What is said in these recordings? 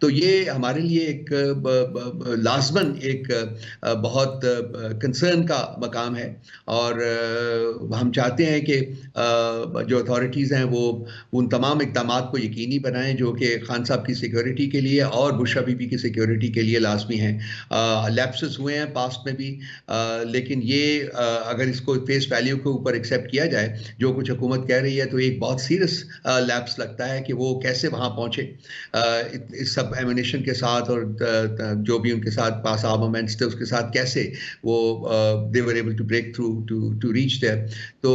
تو یہ ہمارے لیے ایک لازماً ایک بہت کنسرن کا مقام ہے, اور ہم چاہتے ہیں کہ جو اتھارٹیز ہیں وہ ان تمام اقدامات کو یقینی بنائیں جو کہ خان صاحب کی سیکیورٹی کے لیے اور بشرا بی بی کی سیکیورٹی کے لیے لازمی ہیں. لیپسز ہوئے ہیں پاسٹ میں بھی, لیکن یہ اگر اس کو فیس ویلیو کے اوپر ایکسیپٹ کیا جائے جو کچھ حکومت کہہ رہی ہے, تو ایک بہت سیریس لیپس لگتا ہے کہ وہ کیسے وہاں پہنچے اس سب ایمونیشن کے ساتھ, اور جو بھی ان کے ساتھ پاس آرمامنٹس تھے اس کے ساتھ کیسے وہ they were able to break through to reach there. تو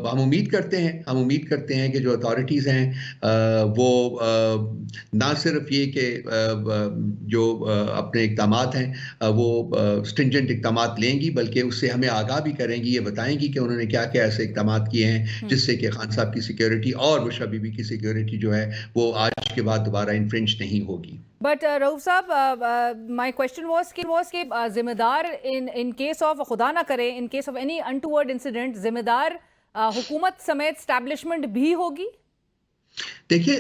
ہم امید کرتے ہیں کہ جو اتھارٹیز ہیں وہ نہ صرف یہ کہ جو اپنے اقدامات ہیں وہ اسٹرنجنٹ اقدامات لیں گی, بلکہ اس سے ہمیں آگاہ بھی کریں گی, یہ بتائیں گی کہ انہوں نے کیا کیا ایسے اقدامات کیے ہیں جس سے کہ خان صاحب کی سیکیورٹی اور بشرا بی بی کی سیکیورٹی جو ہے وہ آج کے بعد دوبارہ انفرنج نہیں ہوگی. بٹ رؤف صاحب, مائی کوشچن واز کہ ذمہ دار ان کیس آف, خدا نہ کرے, in case of any untoward incident ذمہ دار حکومت سمیت اسٹیبلشمنٹ بھی ہوگی؟ دیکھیے,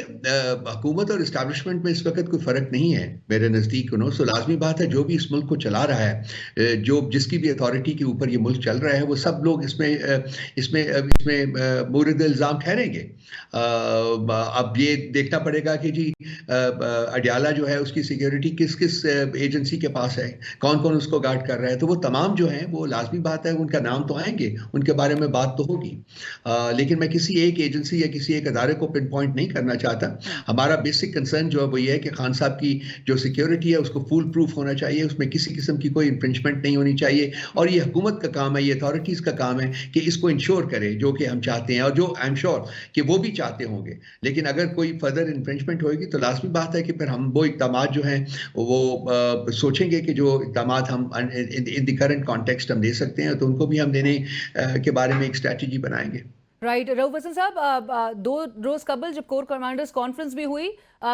حکومت اور اسٹیبلشمنٹ میں اس وقت کوئی فرق نہیں ہے میرے نزدیک. سو لازمی بات ہے جو بھی اس ملک کو چلا رہا ہے, جو جس کی بھی اتھارٹی کے اوپر یہ ملک چل رہا ہے, وہ سب لوگ اس میں مورد الزام ٹھہریں گے. اب یہ دیکھنا پڑے گا کہ جی اڈیالہ جو ہے اس کی سیکیورٹی کس ایجنسی کے پاس ہے, کون اس کو گارڈ کر رہا ہے. تو وہ تمام جو ہیں وہ لازمی بات ہے ان کا نام تو آئیں گے, ان کے بارے میں بات تو ہوگی, لیکن میں کسی ایک ایجنسی یا کسی ایک ادارے کو پن پوائنٹ نہیں کرنا چاہتا. ہمارا بیسک کنسرن جو ہے وہ یہ ہے کہ خان صاحب کی جو سیکیورٹی ہے اس کو فول پروف ہونا چاہیے, اس میں کسی قسم کی کوئی انفرنچمنٹ نہیں ہونی چاہیے, اور یہ حکومت کا کام ہے, یہ اتھارٹیز کا کام ہے کہ اس کو انشور کرے جو کہ ہم چاہتے ہیں, اور جو آئی ایم شیور کہ وہ بھی چاہتے ہوں گے. لیکن اگر کوئی فردر انفرنچمنٹ ہوئے گی تو لازمی بات ہے کہ پھر ہم وہ اقدامات جو ہیں وہ سوچیں گے کہ جو اقدامات ہم ان دی کرنٹ کانٹیکسٹ ہم دے سکتے ہیں تو ان کو بھی ہم دینے کے بارے میں ایک اسٹریٹجی بنائیں گے. رائٹ. رؤف حسن صاحب, 2 روز قبل جب کور کمانڈرز کانفرنس بھی ہوئی,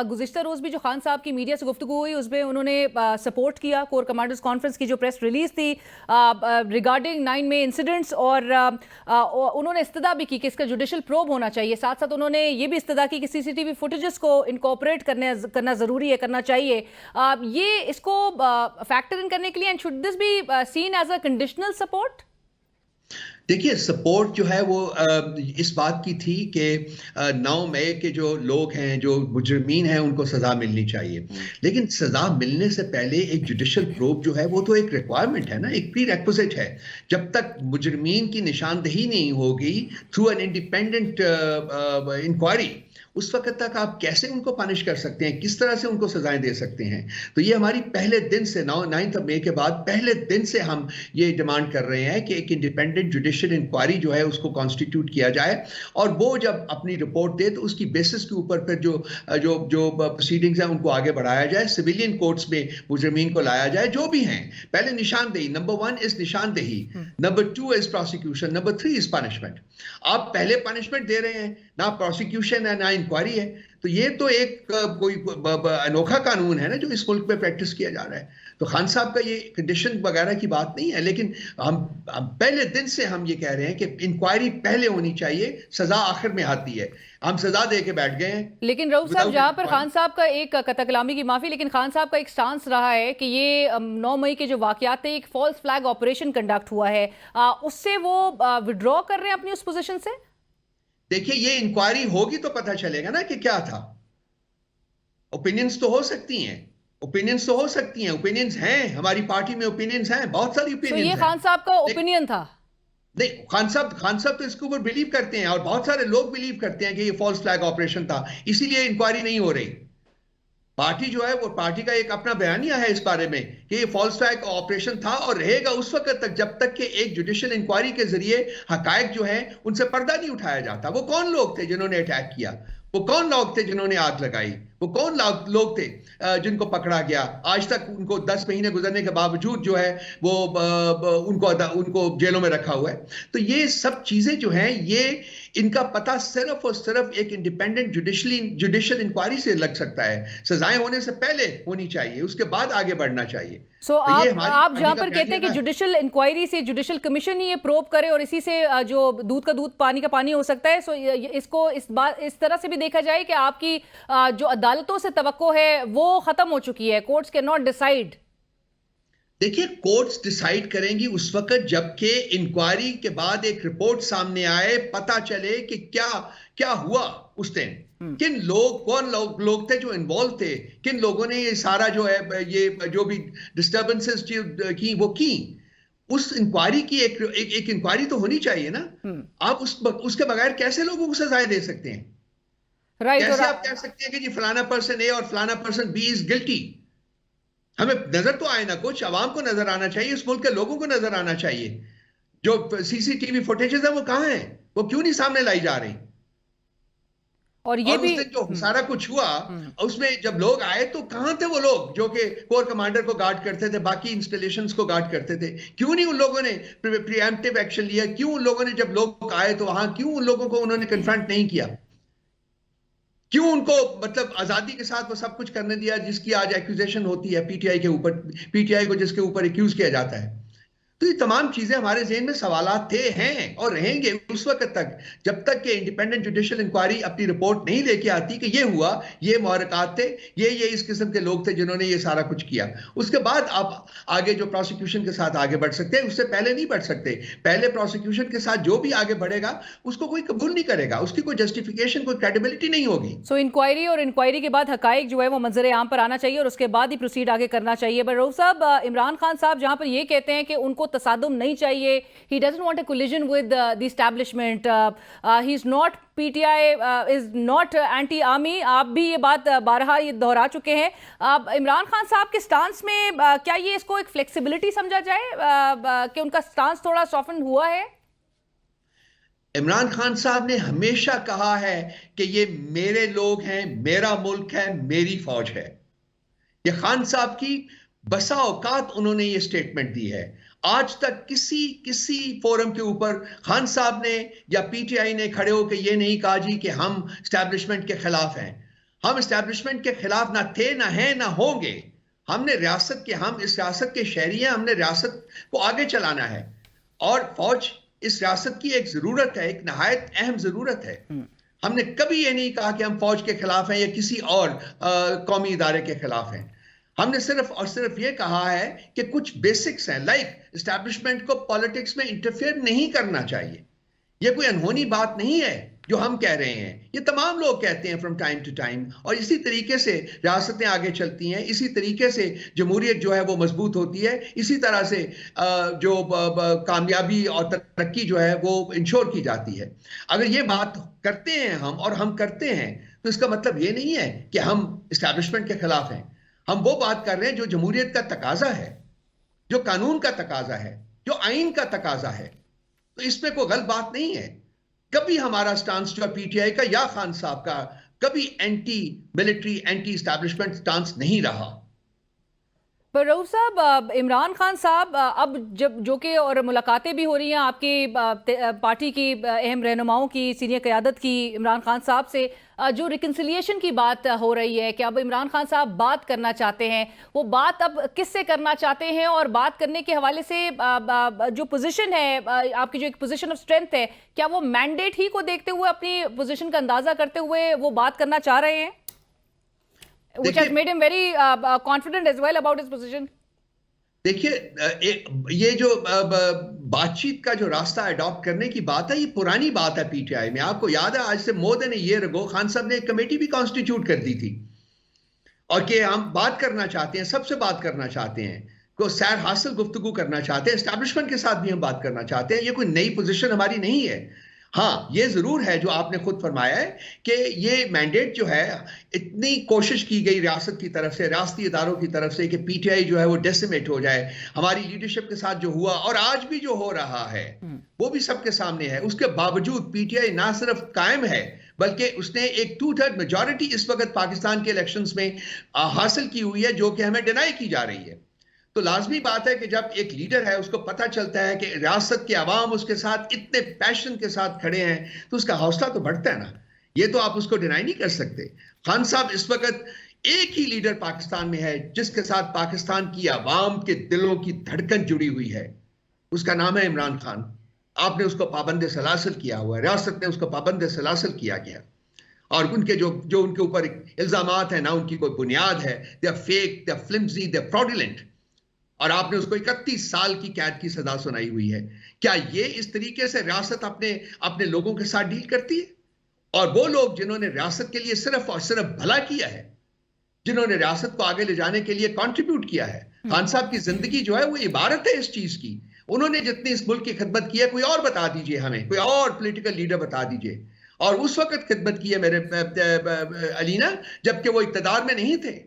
گزشتہ روز بھی جو خان صاحب کی میڈیا سے گفتگو ہوئی اس میں انہوں نے سپورٹ کیا کور کمانڈرز کانفرنس کی جو پریس ریلیز تھی ریگارڈنگ 9 مئی انسیڈنٹس, اور انہوں نے استدعا بھی کی کہ اس کا جوڈیشل پروب ہونا چاہیے. ساتھ ساتھ انہوں نے یہ بھی استدعا کی کہ CCTV فوٹیجز کو انکارپوریٹ کرنا ضروری ہے, کرنا چاہیے. یہ اس کو فیکٹر ان کرنے کے لیے, and should this be seen as a conditional support? دیکھیے, سپورٹ جو ہے وہ اس بات کی تھی کہ 9 مئی کے جو لوگ ہیں, جو مجرمین ہیں, ان کو سزا ملنی چاہیے. لیکن سزا ملنے سے پہلے ایک جوڈیشل پروب جو ہے وہ تو ایک ریکوائرمنٹ ہے نا, ایک پری ریکوزٹ ہے. جب تک مجرمین کی نشاندہی نہیں ہوگی تھرو این انڈیپینڈنٹ انکوائری, اس وقت تک آپ کیسے ان کو پنش کر سکتے ہیں, کس طرح سے ان کو سزائیں دے سکتے ہیں. تو یہ ہماری پہلے دن سے 9 مئی کے بعد پہلے دن سے ہم یہ ڈیمانڈ کر رہے ہیں کہ ایک انڈیپینڈنٹ جوڈیشل انکوائری جو ہے اس کو کانسٹیٹیوٹ کیا جائے, اور وہ جب اپنی رپورٹ دے تو اس کی بیسس کے اوپر پھر جو پروسیڈنگز ہیں ان کو آگے بڑھایا جائے, سویلین کورٹس میں مجرمین کو لایا جائے جو بھی ہیں. پہلے نشاندہی, نمبر 1 از نشاندہی, number 2 is prosecution, number 3 is punishment. آپ پہلے پنشمنٹ دے رہے ہیں, نہ پروسیکیوشن ہے نہ انکوائری ہے. تو یہ تو ایک کوئی انوکھا قانون ہے نا جو اس ملک میں پریکٹس کیا جا رہا ہے. تو خان صاحب کا یہ کنڈیشن وغیرہ کی بات نہیں ہے, لیکن ہم پہلے دن سے ہم یہ کہہ رہے ہیں کہ انکوائری پہلے ہونی چاہیے, سزا آخر میں آتی ہے. ہم سزا دے کے بیٹھ گئے ہیں. لیکن رؤف صاحب, جہاں پر خان صاحب کا ایک قطع کلامی کی معافی, لیکن خان صاحب کا ایک سٹانس رہا ہے کہ یہ 9 مئی کے جو واقعات تھے ایک فالس فلیگ آپریشن کنڈکٹ ہوا ہے, اس سے وہ وڈرا کر رہے ہیں اپنی اس پوزیشن سے. دیکھیے, یہ انکوائری ہوگی تو پتہ چلے گا نا کہ کیا تھا. اوپینینز تو ہو سکتی ہیں, اوپینینز ہیں, ہماری پارٹی میں اوپینینز ہیں, بہت ساری اوپینینز ہیں. یہ خان صاحب کا اوپینین تھا نہیں, خان صاحب تو اس کے اوپر بلیو کرتے ہیں, اور بہت سارے لوگ بلیو کرتے ہیں کہ یہ فالس فلیگ آپریشن تھا, اسی لیے انکوائری نہیں ہو رہی. پارٹی جو ہے وہ پارٹی کا ایک اپنا بیانیہ ہے اس بارے میں کہ یہ فالس فلیگ آپریشن تھا, اور رہے گا اس وقت تک جب تک کہ ایک جوڈیشل انکوائری کے ذریعے حقائق جو ہیں ان سے پردہ نہیں اٹھایا جاتا. وہ کون لوگ تھے جنہوں نے اٹیک کیا, وہ کون لوگ تھے جنہوں نے آگ لگائی, وہ کون لوگ تھے جن کو پکڑا گیا, آج تک ان کو 10 مہینے گزرنے کے باوجود جو ہے وہ ان کو جیلوں میں رکھا ہوا ہے. تو یہ سب چیزیں جو ہیں یہ ان کا پتہ صرف اور صرف ایک انڈیپینڈنٹ جوڈیشل انکوائری سے لگ سکتا ہے. سزائیں ہونے سے پہلے ہونی چاہیے, اس کے بعد آگے بڑھنا چاہیے. سو آپ جہاں پر کہتے ہیں کہ جوڈیشل انکوائری سے جوڈیشل کمیشن ہی یہ پروب کرے اور اسی سے جو دودھ کا دودھ پانی کا پانی ہو سکتا ہے, سو اس کو اس طرح سے بھی دیکھا جائے کہ آپ کی جو عدالتوں سے توقع ہے وہ ختم ہو چکی ہے, کورٹس کین ناٹ ڈیسائیڈ. دیکھیے کورٹس ڈیسائیڈ کریں گی اس وقت جب کہ انکوائری کے بعد ایک رپورٹ سامنے آئے, پتہ چلے کہ کیا ہوا اس دن, کون لوگ تھے جو انوالو تھے, کن لوگوں نے یہ سارا جو ہے یہ جو بھی ڈسٹربنسز کی وہ کی. اس انکوائری کی ایک انکوائری تو ہونی چاہیے نا. آپ اس کے بغیر کیسے لوگوں کو سزائیں دے سکتے ہیں؟ کیسے آپ کہہ سکتے ہیں کہ جی فلانا پرسن اے اور فلانا پرسن بی از گلٹی؟ ہمیں نظر تو آئے نا, کچھ عوام کو نظر آنا چاہیے, اس ملک کے لوگوں کو نظر آنا چاہیے. جو سی سی ٹی وی فوٹیجز ہیں وہ کہاں ہیں, وہ کیوں نہیں سامنے لائی جا رہی؟ اور یہ بھی جو سارا کچھ ہوا اس میں جب لوگ آئے تو کہاں تھے وہ لوگ جو کہ کور کمانڈر کو گارڈ کرتے تھے, باقی انسٹالیشنز کو گارڈ کرتے تھے؟ کیوں نہیں ان لوگوں نے پری ایمپٹیو ایکشن لیا؟ کیوں ان لوگوں نے جب لوگ آئے تو وہاں کیوں ان لوگوں کو انہوں نے کنفرنٹ نہیں کیا؟ کیوں ان کو مطلب آزادی کے ساتھ وہ سب کچھ کرنے دیا جس کی آج ایکوزیشن ہوتی ہے پی ٹی آئی کے اوپر, پی ٹی آئی کو جس کے اوپر ایکیوز کیا جاتا ہے؟ تو یہ تمام چیزیں ہمارے ذہن میں سوالات تھے, ہیں اور رہیں گے اس وقت تک جب تک کہ انڈیپینڈنٹ جوڈیشل انکوائری اپنی رپورٹ نہیں لے کے آتی کہ یہ ہوا, یہ محرکات تھے, یہ اس قسم کے لوگ تھے جنہوں نے یہ سارا کچھ کیا. اس کے بعد آپ آگے جو پروسیکیوشن کے ساتھ آگے بڑھ سکتے ہیں, اس سے پہلے نہیں بڑھ سکتے. پہلے پروسیکیوشن کے ساتھ جو بھی آگے بڑھے گا اس کو کوئی قبول نہیں کرے گا, اس کی کوئی جسٹیفیکیشن, کوئی کریڈیبلٹی نہیں ہوگی. سو انکوائری اور انکوائری کے بعد حقائق جو ہے وہ منظر عام پر آنا چاہیے اور اس کے بعد ہی پروسیڈ آگے کرنا چاہیے. بٹ رؤوف صاحب, عمران خان صاحب جہاں پر یہ کہتے ہیں کہ ان کو تصادم نہیں چاہیے, he doesn't want a collision with the establishment, he's not PTI is not anti army, آپ بھی یہ بات بارہا یہ دہرا چکے ہیں. عمران خان صاحب کے سٹانس میں کیا یہ اس کو ایک فلیکسیبلٹی سمجھا جائے کہ ان کا سٹانس تھوڑا سافن ہوا ہے؟ عمران خان صاحب نے ہمیشہ کہا ہے کہ یہ میرے لوگ ہیں, میرا ملک ہے, میری فوج ہے. یہ خان صاحب کی بسا اوقات انہوں نے یہ سٹیٹمنٹ دی ہے. آج تک کسی فورم کے اوپر خان صاحب نے یا پی ٹی آئی نے کھڑے ہو کے یہ نہیں کہا جی کہ ہم اسٹیبلشمنٹ کے خلاف ہیں. ہم اسٹیبلشمنٹ کے خلاف نہ تھے, نہ ہیں, نہ ہوں گے. ہم نے ہم اس ریاست کے شہری ہیں, ہم نے ریاست کو آگے چلانا ہے اور فوج اس ریاست کی ایک ضرورت ہے, ایک نہایت اہم ضرورت ہے. ہم نے کبھی یہ نہیں کہا کہ ہم فوج کے خلاف ہیں یا کسی اور قومی ادارے کے خلاف ہیں. ہم نے صرف اور صرف یہ کہا ہے کہ کچھ بیسکس ہیں, لائک اسٹیبلشمنٹ کو پالیٹکس میں انٹرفیئر نہیں کرنا چاہیے. یہ کوئی انہونی بات نہیں ہے جو ہم کہہ رہے ہیں, یہ تمام لوگ کہتے ہیں فرام ٹائم ٹو ٹائم. اور اسی طریقے سے ریاستیں آگے چلتی ہیں, اسی طریقے سے جمہوریت جو ہے وہ مضبوط ہوتی ہے, اسی طرح سے جو کامیابی اور ترقی جو ہے وہ انشور کی جاتی ہے. اگر یہ بات کرتے ہیں ہم اور ہم کرتے ہیں تو اس کا مطلب یہ نہیں ہے کہ ہم اسٹیبلشمنٹ کے خلاف ہیں. ہم وہ بات کر رہے ہیں جو جمہوریت کا تقاضا ہے, جو قانون کا تقاضا ہے, جو آئین کا تقاضا ہے. تو اس میں کوئی غلط بات نہیں ہے. کبھی ہمارا سٹانس جو پی ٹی آئی کا یا خان صاحب کا کبھی anti military, anti establishment stance نہیں رہا. پر رؤوف صاحب, عمران خان صاحب اب جب جو کہ اور ملاقاتیں بھی ہو رہی ہیں آپ کی پارٹی کی اہم رہنماؤں کی, سینئر قیادت کی, عمران خان صاحب سے جو ریکنسیلیشن کی بات ہو رہی ہے کہ اب عمران خان صاحب بات کرنا چاہتے ہیں, وہ بات اب کس سے کرنا چاہتے ہیں اور بات کرنے کے حوالے سے جو پوزیشن ہے آپ کی, جو ایک پوزیشن آف اسٹرینتھ ہے, کیا وہ مینڈیٹ ہی کو دیکھتے ہوئے, اپنی پوزیشن کا اندازہ کرتے ہوئے وہ بات کرنا چاہ رہے ہیں, which has made him very confident as well about his position? دیکھیے, یہ جو بات چیت کا جو راستہ اڈاپٹ کرنے کی بات ہے یہ پرانی بات ہے پی ٹی آئی میں. آپ کو یاد ہے آج سے مور دین اے ایئر اگو خان صاحب نے ایک کمیٹی بھی کانسٹیٹیوٹ کر دی تھی اور کہ ہم بات کرنا چاہتے ہیں, سب سے بات کرنا چاہتے ہیں, کو سیر حاصل گفتگو کرنا چاہتے ہیں, اسٹیبلشمنٹ کے ساتھ بھی ہم بات کرنا چاہتے ہیں. یہ کوئی نئی پوزیشن ہماری نہیں ہے. ہاں یہ ضرور ہے جو آپ نے خود فرمایا ہے کہ یہ مینڈیٹ جو ہے, اتنی کوشش کی گئی ریاست کی طرف سے, ریاستی اداروں کی طرف سے کہ پی ٹی آئی جو ہے وہ ڈیسیمیٹ ہو جائے. ہماری لیڈرشپ کے ساتھ جو ہوا اور آج بھی جو ہو رہا ہے وہ بھی سب کے سامنے ہے. اس کے باوجود پی ٹی آئی نہ صرف قائم ہے بلکہ اس نے ایک 2/3 میجورٹی اس وقت پاکستان کے الیکشنز میں حاصل کی ہوئی ہے جو کہ ہمیں ڈینائی کی جا رہی ہے. تو لازمی بات ہے کہ جب ایک لیڈر ہے اس کو پتہ چلتا ہے کہ ریاست کے عوام اس کے ساتھ اتنے پیشن کے ساتھ کھڑے ہیں تو اس کا حوصلہ تو بڑھتا ہے نا. یہ تو آپ اس کو ڈینائی نہیں کر سکتے. خان صاحب اس وقت ایک ہی لیڈر پاکستان میں ہے جس کے ساتھ پاکستان کی عوام کے دلوں کی دھڑکن جڑی ہوئی ہے. اس کا نام ہے عمران خان. آپ نے اس کو پابند سلاسل کیا ہوا ہے, ریاست نے اس کو پابند سلاسل کیا گیا, اور ان کے جو ان کے اوپر الزامات ہیں نہ ان کی کوئی بنیاد ہے. They are fake, they are flimsy, they are fraudulent. اور آپ نے اس کو 31 سال کی قید کی سزا سنائی ہوئی ہے. کیا یہ اس طریقے سے ریاست اپنے لوگوں کے ساتھ ڈیل کرتی ہے؟ اور وہ لوگ جنہوں نے ریاست کے لیے صرف اور صرف بھلا کیا ہے, جنہوں نے ریاست کو آگے لے جانے کے لیے کنٹریبیوٹ کیا ہے. خان صاحب کی زندگی جو ہے وہ عبارت ہے اس چیز کی. انہوں نے جتنی اس ملک کی خدمت کی ہے, کوئی اور بتا دیجئے ہمیں, کوئی اور پولیٹیکل لیڈر بتا دیجئے. اور اس وقت خدمت کی ہے میرے علینا جبکہ وہ اقتدار میں نہیں تھے.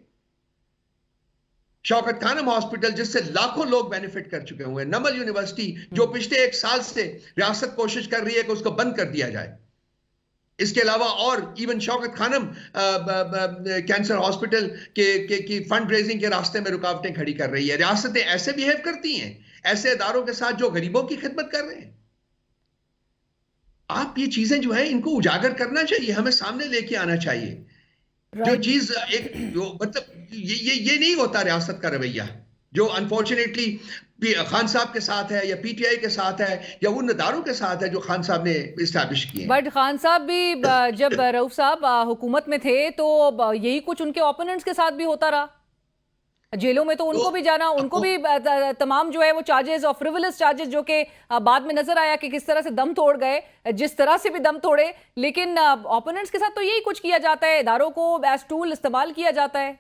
شوکت خانم ہاسپٹل جس سے لاکھوں لوگ بینیفٹ کر چکے ہوئے, نمل یونیورسٹی جو پچھلے 1 سال سے ریاست کوشش کر رہی ہے کہ اس کو بند کر دیا جائے. اس کے علاوہ اور ایون شوکت خانم کینسر ہاسپٹل کی فنڈ ریزنگ کے راستے میں رکاوٹیں کھڑی کر رہی ہے. ریاستیں ایسے بیہیو کرتی ہیں ایسے اداروں کے ساتھ جو غریبوں کی خدمت کر رہے ہیں. آپ یہ چیزیں جو ہیں ان کو اجاگر کرنا چاہیے, ہمیں سامنے لے کے آنا چاہیے. جو چیز مطلب یہ نہیں ہوتا ریاست کا رویہ جو انفارچونیٹلی خان صاحب کے ساتھ ہے یا پی ٹی آئی کے ساتھ ہے یا ان اداروں کے ساتھ ہے جو خان صاحب نے اسٹیبلش کیے. بٹ خان صاحب بھی جب رؤف صاحب حکومت میں تھے تو یہی کچھ ان کے اوپوننٹس کے ساتھ بھی ہوتا رہا. جیلوں میں تو ان کو بھی جانا, ان کو بھی تمام جو ہے وہ چارجز اور فریولس چارجز جو کہ بعد میں نظر آیا کہ کس طرح سے دم توڑ گئے, جس طرح سے بھی دم توڑے, لیکن اوپوننٹس کے ساتھ تو یہی کچھ کیا جاتا ہے, اداروں کو ایز ٹول استعمال کیا جاتا ہے.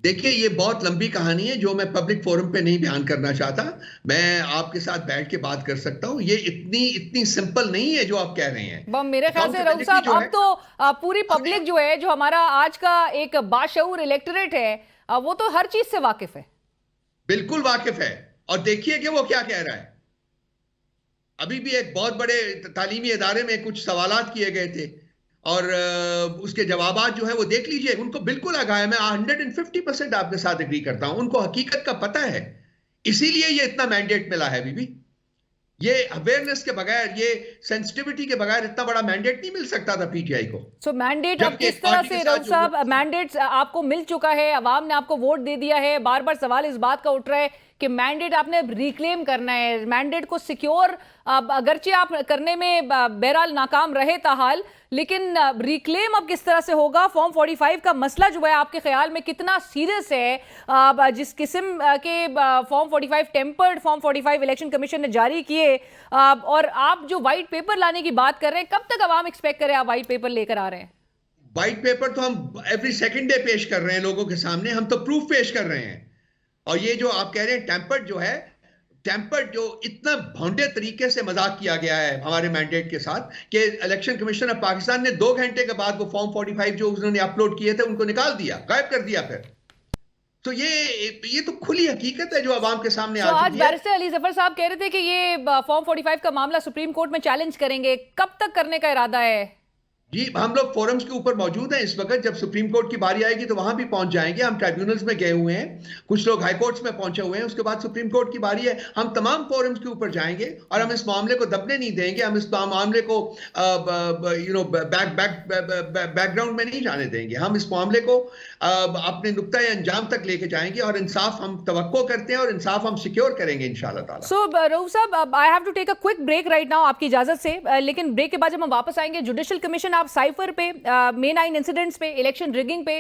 دیکھیے یہ بہت لمبی کہانی ہے جو میں پبلک فورم پہ نہیں بیان کرنا چاہتا. میں آپ کے ساتھ بیٹھ کے بات کر سکتا ہوں. یہ اتنی سمپل نہیں ہے جو آپ کہہ رہے ہیں. میرے خیال سے رؤف صاحب اب تو پوری پبلک جو ہے, جو ہمارا آج کا ایک باشعور الیکٹریٹ ہے, وہ تو ہر چیز سے واقف ہے. بالکل واقف ہے. اور دیکھیے کہ وہ کیا کہہ رہا ہے. ابھی بھی ایک بہت بڑے تعلیمی ادارے میں کچھ سوالات کیے گئے تھے اور اس کے جوابات جو ہیں وہ دیکھ لیجئے. ان کو بالکل آگاہ ہے. میں 150% آپ کے ساتھ اگری کرتا ہوں. ان کو حقیقت کا پتہ ہے, اسی لیے یہ اتنا مینڈیٹ ملا ہے. بھی یہ اویئرنس کے بغیر, یہ سینسٹیوٹی کے بغیر اتنا بڑا مینڈیٹ نہیں مل سکتا تھا پی ٹی آئی کو. سو مینڈیٹ اب کس طرح سے رؤف صاحب, مینڈیٹ آپ کو مل چکا ہے, عوام نے آپ کو ووٹ دے دیا ہے, بار بار سوال اس بات کا اٹھ رہا ہے کہ مینڈیٹ آپ نے ریکلیم کرنا ہے, مینڈیٹ کو سیکیور اگرچہ آپ کرنے میں بہرحال ناکام رہے تاحال, لیکن ریکلیم اب کس طرح سے ہوگا؟ فارم 45 کا مسئلہ جو ہے آپ کے خیال میں کتنا سیریس ہے؟ جس قسم کے form 45 tempered form 45 election commission نے جاری کیے, اور آپ جو وائٹ پیپر لانے کی بات کر رہے ہیں, کب تک عوام ایکسپیکٹ کرے آپ وائٹ پیپر لے کر آ رہے ہیں؟ وائٹ پیپر تو ہم ایوری سیکنڈ ڈے پیش کر رہے ہیں لوگوں کے سامنے. ہم تو پروف پیش کر رہے ہیں. اور یہ جو آپ کہہ رہے ہیں ٹیمپرڈ جو ہے, ٹیمپرڈ جو اتنا بھونڈے طریقے سے مذاق کیا گیا ہے ہمارے مینڈیٹ کے ساتھ کہ الیکشن کمیشن آف پاکستان نے 2 گھنٹے کے بعد وہ فارم 45 جو انہوں نے اپلوڈ کیے تھے ان کو نکال دیا, غائب کر دیا. پھر تو یہ تو کھلی حقیقت ہے جو عوام کے سامنے آ چکی ہے. آج بیرسٹر علی ظفر صاحب کہہ رہے تھے کہ یہ فارم 45 کا معاملہ سپریم کورٹ میں چیلنج کریں گے, کب تک کرنے کا ارادہ ہے؟ جی ہم لوگ فورمز کے اوپر موجود ہیں اس وقت. جب سپریم کورٹ کی باری آئے گی تو وہاں بھی پہنچ جائیں گے. ہم ٹرائیبیونلز میں گئے ہوئے ہیں, کچھ لوگ ہائی کورٹس میں پہنچے ہوئے ہیں. اس کے بعد سپریم کورٹ کی باری ہے, ہم تمام فورمز کے اوپر جائیں گے اور ہم اس معاملے کو دبنے نہیں دیں گے. ہم اس معاملے کو بیک گراؤنڈ میں نہیں جانے دیں گے. ہم اس معاملے کو اپنے نقطۂ انجام تک لے کے جائیں گے اور انصاف ہم توقع کرتے ہیں اور انصاف ہم سیکیور کریں گے انشاءاللہ تعالی. سو رؤف صاحب, I have to take a quick break right now آپ کی اجازت سے, لیکن بریک کے بعد جب ہم واپس آئیں گے, جوڈیشل کمیشن آپ سائفر پہ, مے 9 انسیڈنٹس پہ, الیکشن رگنگ پہ,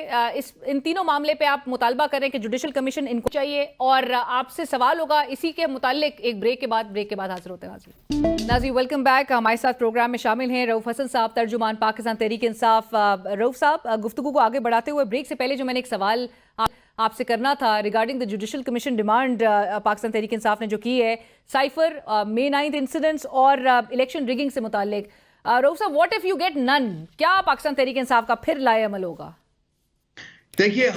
ان تینوں معاملے پہ آپ مطالبہ کریں کہ جوڈیشل کمیشن ان کو چاہیے, اور آپ سے سوال ہوگا اسی کے متعلق ایک بریک کے بعد حاضر ہوتے ہیں. ناظرین ویلکم بیک. ہمارے ساتھ پروگرام میں شامل ہیں رؤف حسن صاحب, ترجمان پاکستان تحریک انصاف. رؤف صاحب, گفتگو کو آگے بڑھاتے ہوئے بریک سے پہلے جو میں نے ایک سوال آپ سے کرنا تھا regarding the judicial commission demand Pakistan Tehreek انصاف نے جو کی ہے سائفر, مے 9 انسیڈنٹس اور الیکشن رگنگ سے متعلق, رؤف صاحب واٹ اف یو گیٹ نن, کیا پاکستان تحریک انصاف کا پھر لائے عمل ہوگا؟ دیکھیے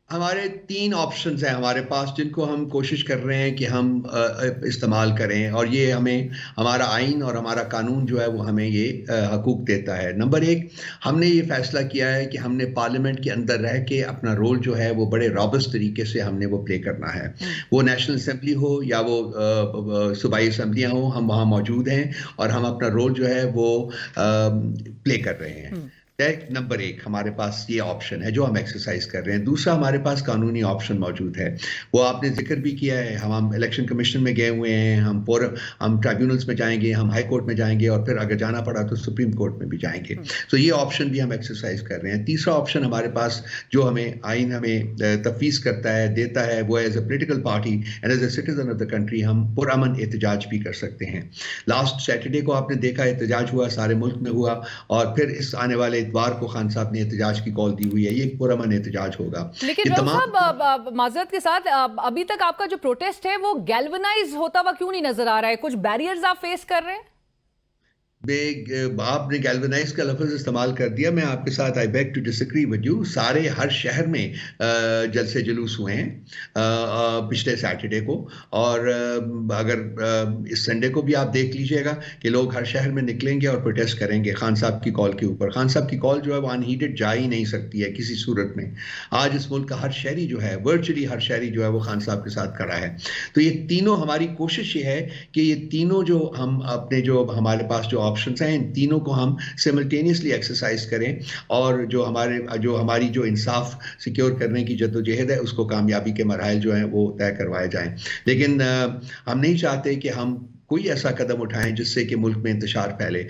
ہمارے 3 آپشنز ہیں ہمارے پاس جن کو ہم کوشش کر رہے ہیں کہ ہم استعمال کریں، اور یہ ہمارا آئین اور ہمارا قانون جو ہے وہ ہمیں یہ حقوق دیتا ہے۔ نمبر 1، ہم نے یہ فیصلہ کیا ہے کہ ہم نے پارلیمنٹ کے اندر رہ کے اپنا رول جو ہے وہ بڑے رابسٹ طریقے سے ہم نے وہ پلے کرنا ہے، وہ نیشنل اسمبلی ہو یا وہ صوبائی اسمبلیاں ہوں، ہم وہاں موجود ہیں اور ہم اپنا رول جو ہے وہ پلے کر رہے ہیں۔ نمبر 1 ہمارے پاس یہ آپشن ہے جو ہم ایکسرسائز کر رہے ہیں۔ دوسرا، ہمارے پاس قانونی آپشن موجود ہے، وہ آپ نے ذکر بھی کیا ہے، ہم الیکشن کمیشن میں گئے ہوئے ہیں، ہم ٹرائبیونلز میں جائیں گے، ہم ہائی کورٹ میں جائیں گے، اور پھر اگر جانا پڑا تو سپریم کورٹ میں بھی جائیں گے۔ تو یہ آپشن بھی ہم ایکسرسائز کر رہے ہیں۔ تیسرا آپشن ہمارے پاس جو آئین ہمیں تفویض کرتا ہے، دیتا ہے، وہ as a political party and as a citizen of the country ہم پرامن احتجاج بھی کر سکتے ہیں۔ لاسٹ سیٹرڈے کو آپ نے دیکھا احتجاج ہوا، سارے ملک میں ہوا، اور پھر اس آنے والے اتوار کو خان صاحب نے احتجاج کی کال دی ہوئی ہے، یہ پرامن احتجاج ہوگا۔ لیکن صاحب معذرت کے ساتھ ابھی تک آپ کا جو پروٹیسٹ ہے وہ گیلونائز ہوتا ہوا کیوں نہیں نظر آ رہا ہے؟ کچھ بیریئرز آپ فیس کر رہے ہیں؟ آپ نے گیلونائز کا لفظ استعمال کر دیا، میں آپ کے ساتھ I beg to disagree with you. سارے ہر شہر میں جلسے جلوس ہوئے ہیں پچھلے سیٹرڈے کو، اور اگر اس سنڈے کو بھی آپ دیکھ لیجئے گا کہ لوگ ہر شہر میں نکلیں گے اور پروٹیسٹ کریں گے خان صاحب کی کال کے اوپر۔ خان صاحب کی کال جو ہے وہ انہیڈڈ جا ہی نہیں سکتی ہے کسی صورت میں۔ آج اس ملک کا ہر شہری جو ہے، ورچولی ہر شہری جو ہے وہ خان صاحب کے ساتھ کھڑا ہے۔ تو یہ تینوں، ہماری کوشش یہ ہے کہ یہ تینوں جو ہم اپنے جو ہمارے پاس جو آپشنز ہیں، ان تینوں کو ہم سیملٹینیسلی ایکسرسائز کریں، اور جو ہماری جو انصاف سیکیور کرنے کی جدوجہد ہے اس کو کامیابی کے مراحل جو ہیں وہ طے کروائے جائیں۔ لیکن ہم نہیں چاہتے کہ ہم کوئی ایسا قدم اٹھائیں جس سے کہ ملک میں انتشار پھیلے،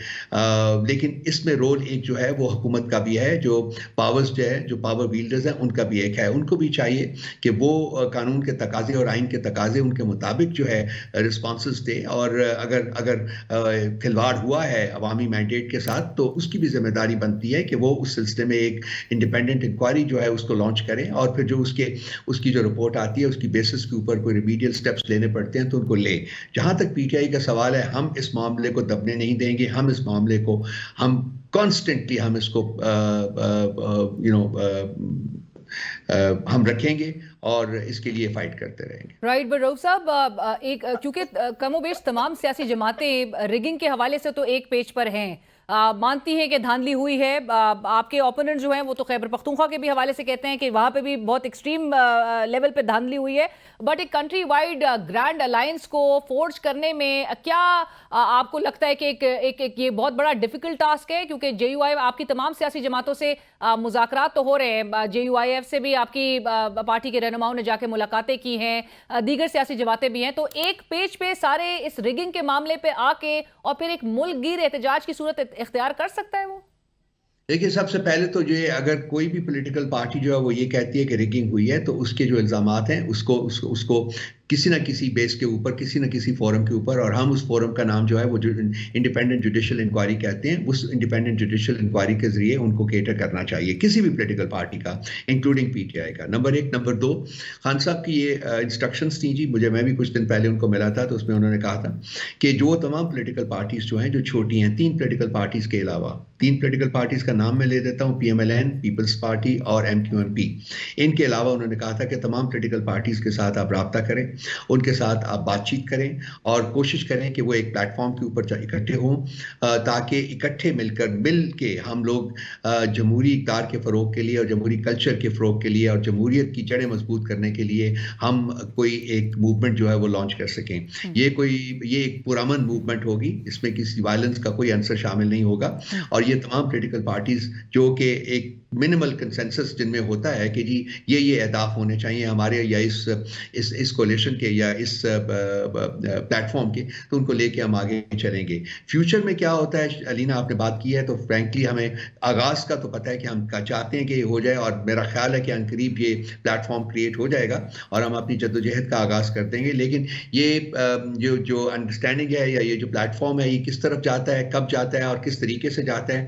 لیکن اس میں رول ایک جو ہے وہ حکومت کا بھی ہے، جو پاورز جو ہے، جو پاور ویلڈرز ہیں، ان کا بھی ایک ہے۔ ان کو بھی چاہیے کہ وہ قانون کے تقاضے اور آئین کے تقاضے ان کے مطابق جو ہے رسپانسز دیں، اور اگر کھلواڑ ہوا ہے عوامی مینڈیٹ کے ساتھ تو اس کی بھی ذمہ داری بنتی ہے کہ وہ اس سلسلے میں ایک انڈیپینڈنٹ انکوائری جو ہے اس کو لانچ کریں، اور پھر جو اس کی جو رپورٹ آتی ہے اس کی بیسس کے اوپر کوئی ریمیڈیل سٹیپس لینے پڑتے ہیں تو ان کو لے۔ جہاں تک پی ٹی آئی کا سوال ہے، ہم اس معاملے کو دبنے نہیں دیں گے، ہم اس معاملے کو کانسٹنٹلی ہم اس کو ہم رکھیں گے اور اس کے لیے فائٹ کرتے رہیں گے۔ رائٹ، بٹ رؤف صاحب، کیونکہ کم و بیش تمام سیاسی جماعتیں ریگنگ کے حوالے سے تو ایک پیج پر ہیں، مانتی ہیں کہ دھاندلی ہوئی ہے۔ آپ کے اوپوننٹ جو ہیں وہ تو خیبر پختونخوا کے بھی حوالے سے کہتے ہیں کہ وہاں پہ بھی بہت ایکسٹریم لیول پہ دھاندلی ہوئی ہے، بٹ ایک کنٹری وائڈ گرینڈ الائنس کو فورج کرنے میں کیا آپ کو لگتا ہے کہ ایک یہ بہت بڑا ڈیفیکلٹ ٹاسک ہے؟ کیونکہ جے یو آئی آپ کی تمام سیاسی جماعتوں سے مذاکرات تو ہو رہے ہیں، جے یو آئی ایف سے بھی آپ کی پارٹی کے رہنماؤں نے جا کے ملاقاتیں کی ہیں، دیگر سیاسی جماعتیں بھی ہیں، تو ایک پیج پہ سارے اس ریگنگ کے معاملے پہ آ کے اور پھر ایک ملک گیر احتجاج کی صورت اختیار کر سکتا ہے وہ؟ دیکھیے، سب سے پہلے تو یہ اگر کوئی بھی پولیٹیکل پارٹی جو ہے وہ یہ کہتی ہے کہ ریگنگ ہوئی ہے تو اس کے جو الزامات ہیں اس کو کسی نہ کسی بیس کے اوپر، کسی نہ کسی فورم کے اوپر، اور ہم اس فورم کا نام جو ہے وہ انڈیپینڈنٹ جوڈیشل انکوائری کہتے ہیں، اس انڈیپینڈنٹ جوڈیشل انکوائری کے ذریعے ان کو کیٹر کرنا چاہیے کسی بھی پولیٹیکل پارٹی کا، انکلوڈنگ پی ٹی آئی کا۔ نمبر 1۔ نمبر 2، خان صاحب کی یہ انسٹرکشنز تھیں جی، میں بھی کچھ دن پہلے ان کو ملا تھا تو اس میں انہوں نے کہا تھا کہ جو تمام پولیٹیکل پارٹیز جو ہیں جو چھوٹی ہیں، 3 پولیٹیکل پارٹیز کے علاوہ، 3 پولیٹیکل پارٹیز کا نام میں لے دیتا ہوں، P M L N, Peoples Party اور ایم کیو ایم پی، ان کے علاوہ انہوں نے کہا تھا کہ تمام پولیٹیکل پارٹیز کے ساتھ آپ رابطہ کریں، ان کے ساتھ آپ بات چیت کریں اور کوشش کریں کہ وہ ایک پلیٹ فارم کے اوپر اکٹھے ہوں، تاکہ اکٹھے مل کے ہم لوگ جمہوری اقدار کے فروغ کے لیے اور جمہوری کلچر کے فروغ کے لیے اور جمہوریت کی جڑیں مضبوط کرنے کے لیے ہم کوئی ایک موومنٹ جو ہے وہ لانچ کر سکیں۔ یہ ایک پرامن موومنٹ ہوگی، اس میں کسی وائلنس کا کوئی عنصر شامل نہیں ہوگا، اور یہ تمام پولیٹیکل پارٹیز جو کہ ایک منیمل کنسنسس جن میں ہوتا ہے کہ جی یہ اہداف ہونے چاہیے ہمارے یا اس کولیشن کے یا اس پلیٹ فارم کے، تو ان کو لے کے ہم آگے چلیں گے۔ فیوچر میں کیا ہوتا ہے، علینا آپ نے بات کی ہے، تو فرینکلی ہمیں آغاز کا تو پتہ ہے کہ ہم چاہتے ہیں کہ یہ ہو جائے، اور میرا خیال ہے کہ عنقریب یہ پلیٹ فارم کریٹ ہو جائے گا اور ہم اپنی جدوجہد کا آغاز کر دیں گے۔ لیکن یہ جو انڈرسٹینڈنگ ہے یا یہ جو پلیٹ فارم ہے، یہ کس طرف جاتا ہے، کب جاتا ہے اور کس طریقے سے جاتا ہے،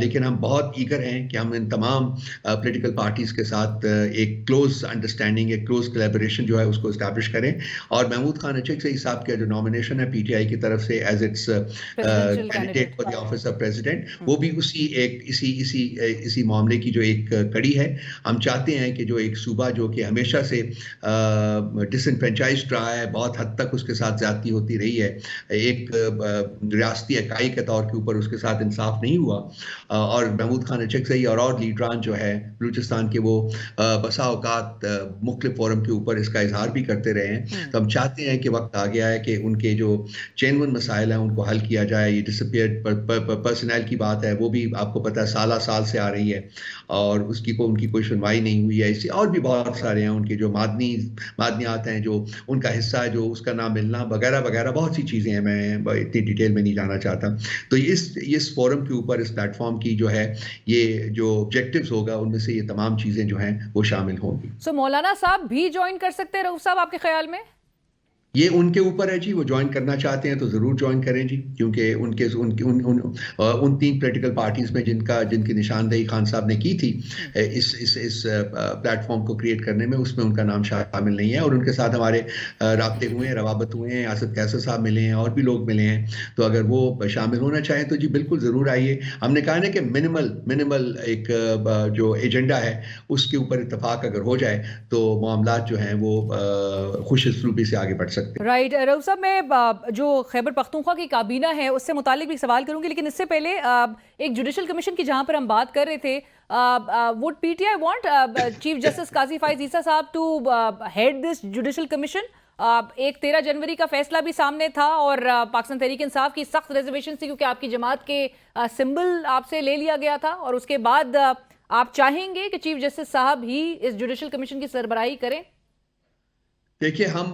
لیکن ہم بہت ایگر ہیں کہ ہم ان تمام پولیٹیکل پارٹیز کے ساتھ ایک کلوز انڈرسٹینڈنگ، ایک کلوز کولیبوریشن جو ہے اس کو اسٹیبلش کریں، اور محمود خان اچکزئی صاحب کا جو نامینیشن ہے پی ٹی آئی کی طرف سے as its candidate for the office of president, وہ بھی اسی معاملے کی جو ایک کڑی ہے۔ ہم چاہتے ہیں کہ جو ایک صوبہ جو کہ ہمیشہ سے ڈس انفرینچائزڈ رہا ہے، بہت حد تک اس کے ساتھ زیادتی ہوتی رہی ہے، ایک ریاستی اکائی کے طور کے اوپر اس کے ساتھ انصاف نہیں ہوا، اور محمود خان اچکزئی اور لیڈران جو ہے بلوچستان کے وہ بسا اوقات مختلف فورم کے اوپر اس کا اظہار بھی کرتے رہے ہیں۔ تو ہم چاہتے ہیں کہ وقت آ گیا ہے کہ ان کے جو چینون مسائل ہیں ان کو حل کیا جائے۔ یہ ڈسپیئرڈ پرسنل کی بات ہے، وہ بھی آپ کو پتہ ہے سال سے آ رہی ہے، اور اس کی ان کی کوئی سنوائی نہیں ہوئی ہے۔ اسی اور بھی بہت سارے ہیں، ان کے جو معدنیات ہیں جو ان کا حصہ ہے، جو اس کا نہ ملنا وغیرہ وغیرہ، بہت سی چیزیں ہیں، میں اتنی ڈیٹیل میں نہیں جانا چاہتا۔ تو اس فورم کے اوپر، اس پلیٹ فارم کی جو ہے یہ جو آبجیکٹیوز ہوگا، ان میں سے یہ تمام چیزیں جو ہیں وہ شامل ہوں گی۔ سو مولانا صاحب بھی جوائن کر سکتے ہیں رؤوف صاحب آپ کے خیال میں؟ یہ ان کے اوپر ہے جی، وہ جوائن کرنا چاہتے ہیں تو ضرور جوائن کریں جی، کیونکہ ان تین پولیٹیکل پارٹیز میں جن کی نشاندہی خان صاحب نے کی تھی اس پلیٹ فارم کو کریٹ کرنے میں، اس میں ان کا نام شامل نہیں ہے، اور ان کے ساتھ ہمارے رابطے ہوئے ہیں، روابط ہوئے ہیں، آصف قیصر صاحب ملے ہیں، اور بھی لوگ ملے ہیں، تو اگر وہ شامل ہونا چاہیں تو جی بالکل ضرور آئیے۔ ہم نے کہا نا کہ منیمل ایک جو ایجنڈا ہے اس کے اوپر اتفاق اگر ہو جائے تو معاملات جو ہیں وہ خوش اسلوبی سے آگے بڑھ سکتے ہیں۔ رائٹ رؤوف صاحب، میں جو خیبر پختونخوا کی کابینہ ہے اس سے متعلق بھی سوال کروں گی، لیکن اس سے پہلے ایک جوڈیشل کمیشن کی جہاں پر ہم بات کر رہے تھے، would PTI want chief justice Qazi Faez Isa صاحب to head this judicial commission? ایک 13 جنوری کا فیصلہ بھی سامنے تھا، اور پاکستان تحریک انصاف کی سخت ریزرویشن تھی کیونکہ آپ کی جماعت کے سمبل آپ سے لے لیا گیا تھا، اور اس کے بعد آپ چاہیں گے کہ چیف جسٹس صاحب ہی اس جوڈیشل کمیشن کی سربراہی کریں؟ دیکھیے، ہم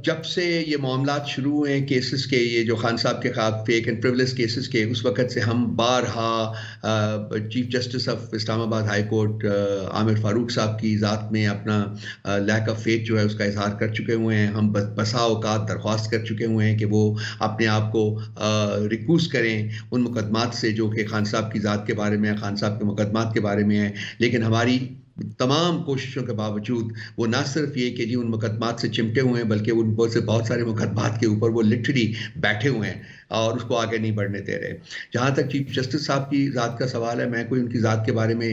جب سے یہ معاملات شروع ہوئے ہیں کیسز کے، یہ جو خان صاحب کے خلاف فیک اینڈ پریولیج کیسز کے، اس وقت سے ہم بارہا چیف جسٹس آف اسلام آباد ہائی کورٹ عامر فاروق صاحب کی ذات میں اپنا لیک آف فیتھ جو ہے اس کا اظہار کر چکے ہوئے ہیں۔ ہم بسا اوقات درخواست کر چکے ہوئے ہیں کہ وہ اپنے آپ کو ریکوز کریں ان مقدمات سے جو کہ خان صاحب کی ذات کے بارے میں ہیں، خان صاحب کے مقدمات کے بارے میں ہیں، لیکن ہماری تمام کوششوں کے باوجود وہ نہ صرف یہ کہ جی ان مقدمات سے چمٹے ہوئے ہیں، بلکہ ان سے بہت سارے مقدمات کے اوپر وہ لٹرلی بیٹھے ہوئے ہیں اور اس کو آگے نہیں بڑھنے دے رہے۔ جہاں تک چیف جسٹس صاحب کی ذات کا سوال ہے، میں کوئی ان کی ذات کے بارے میں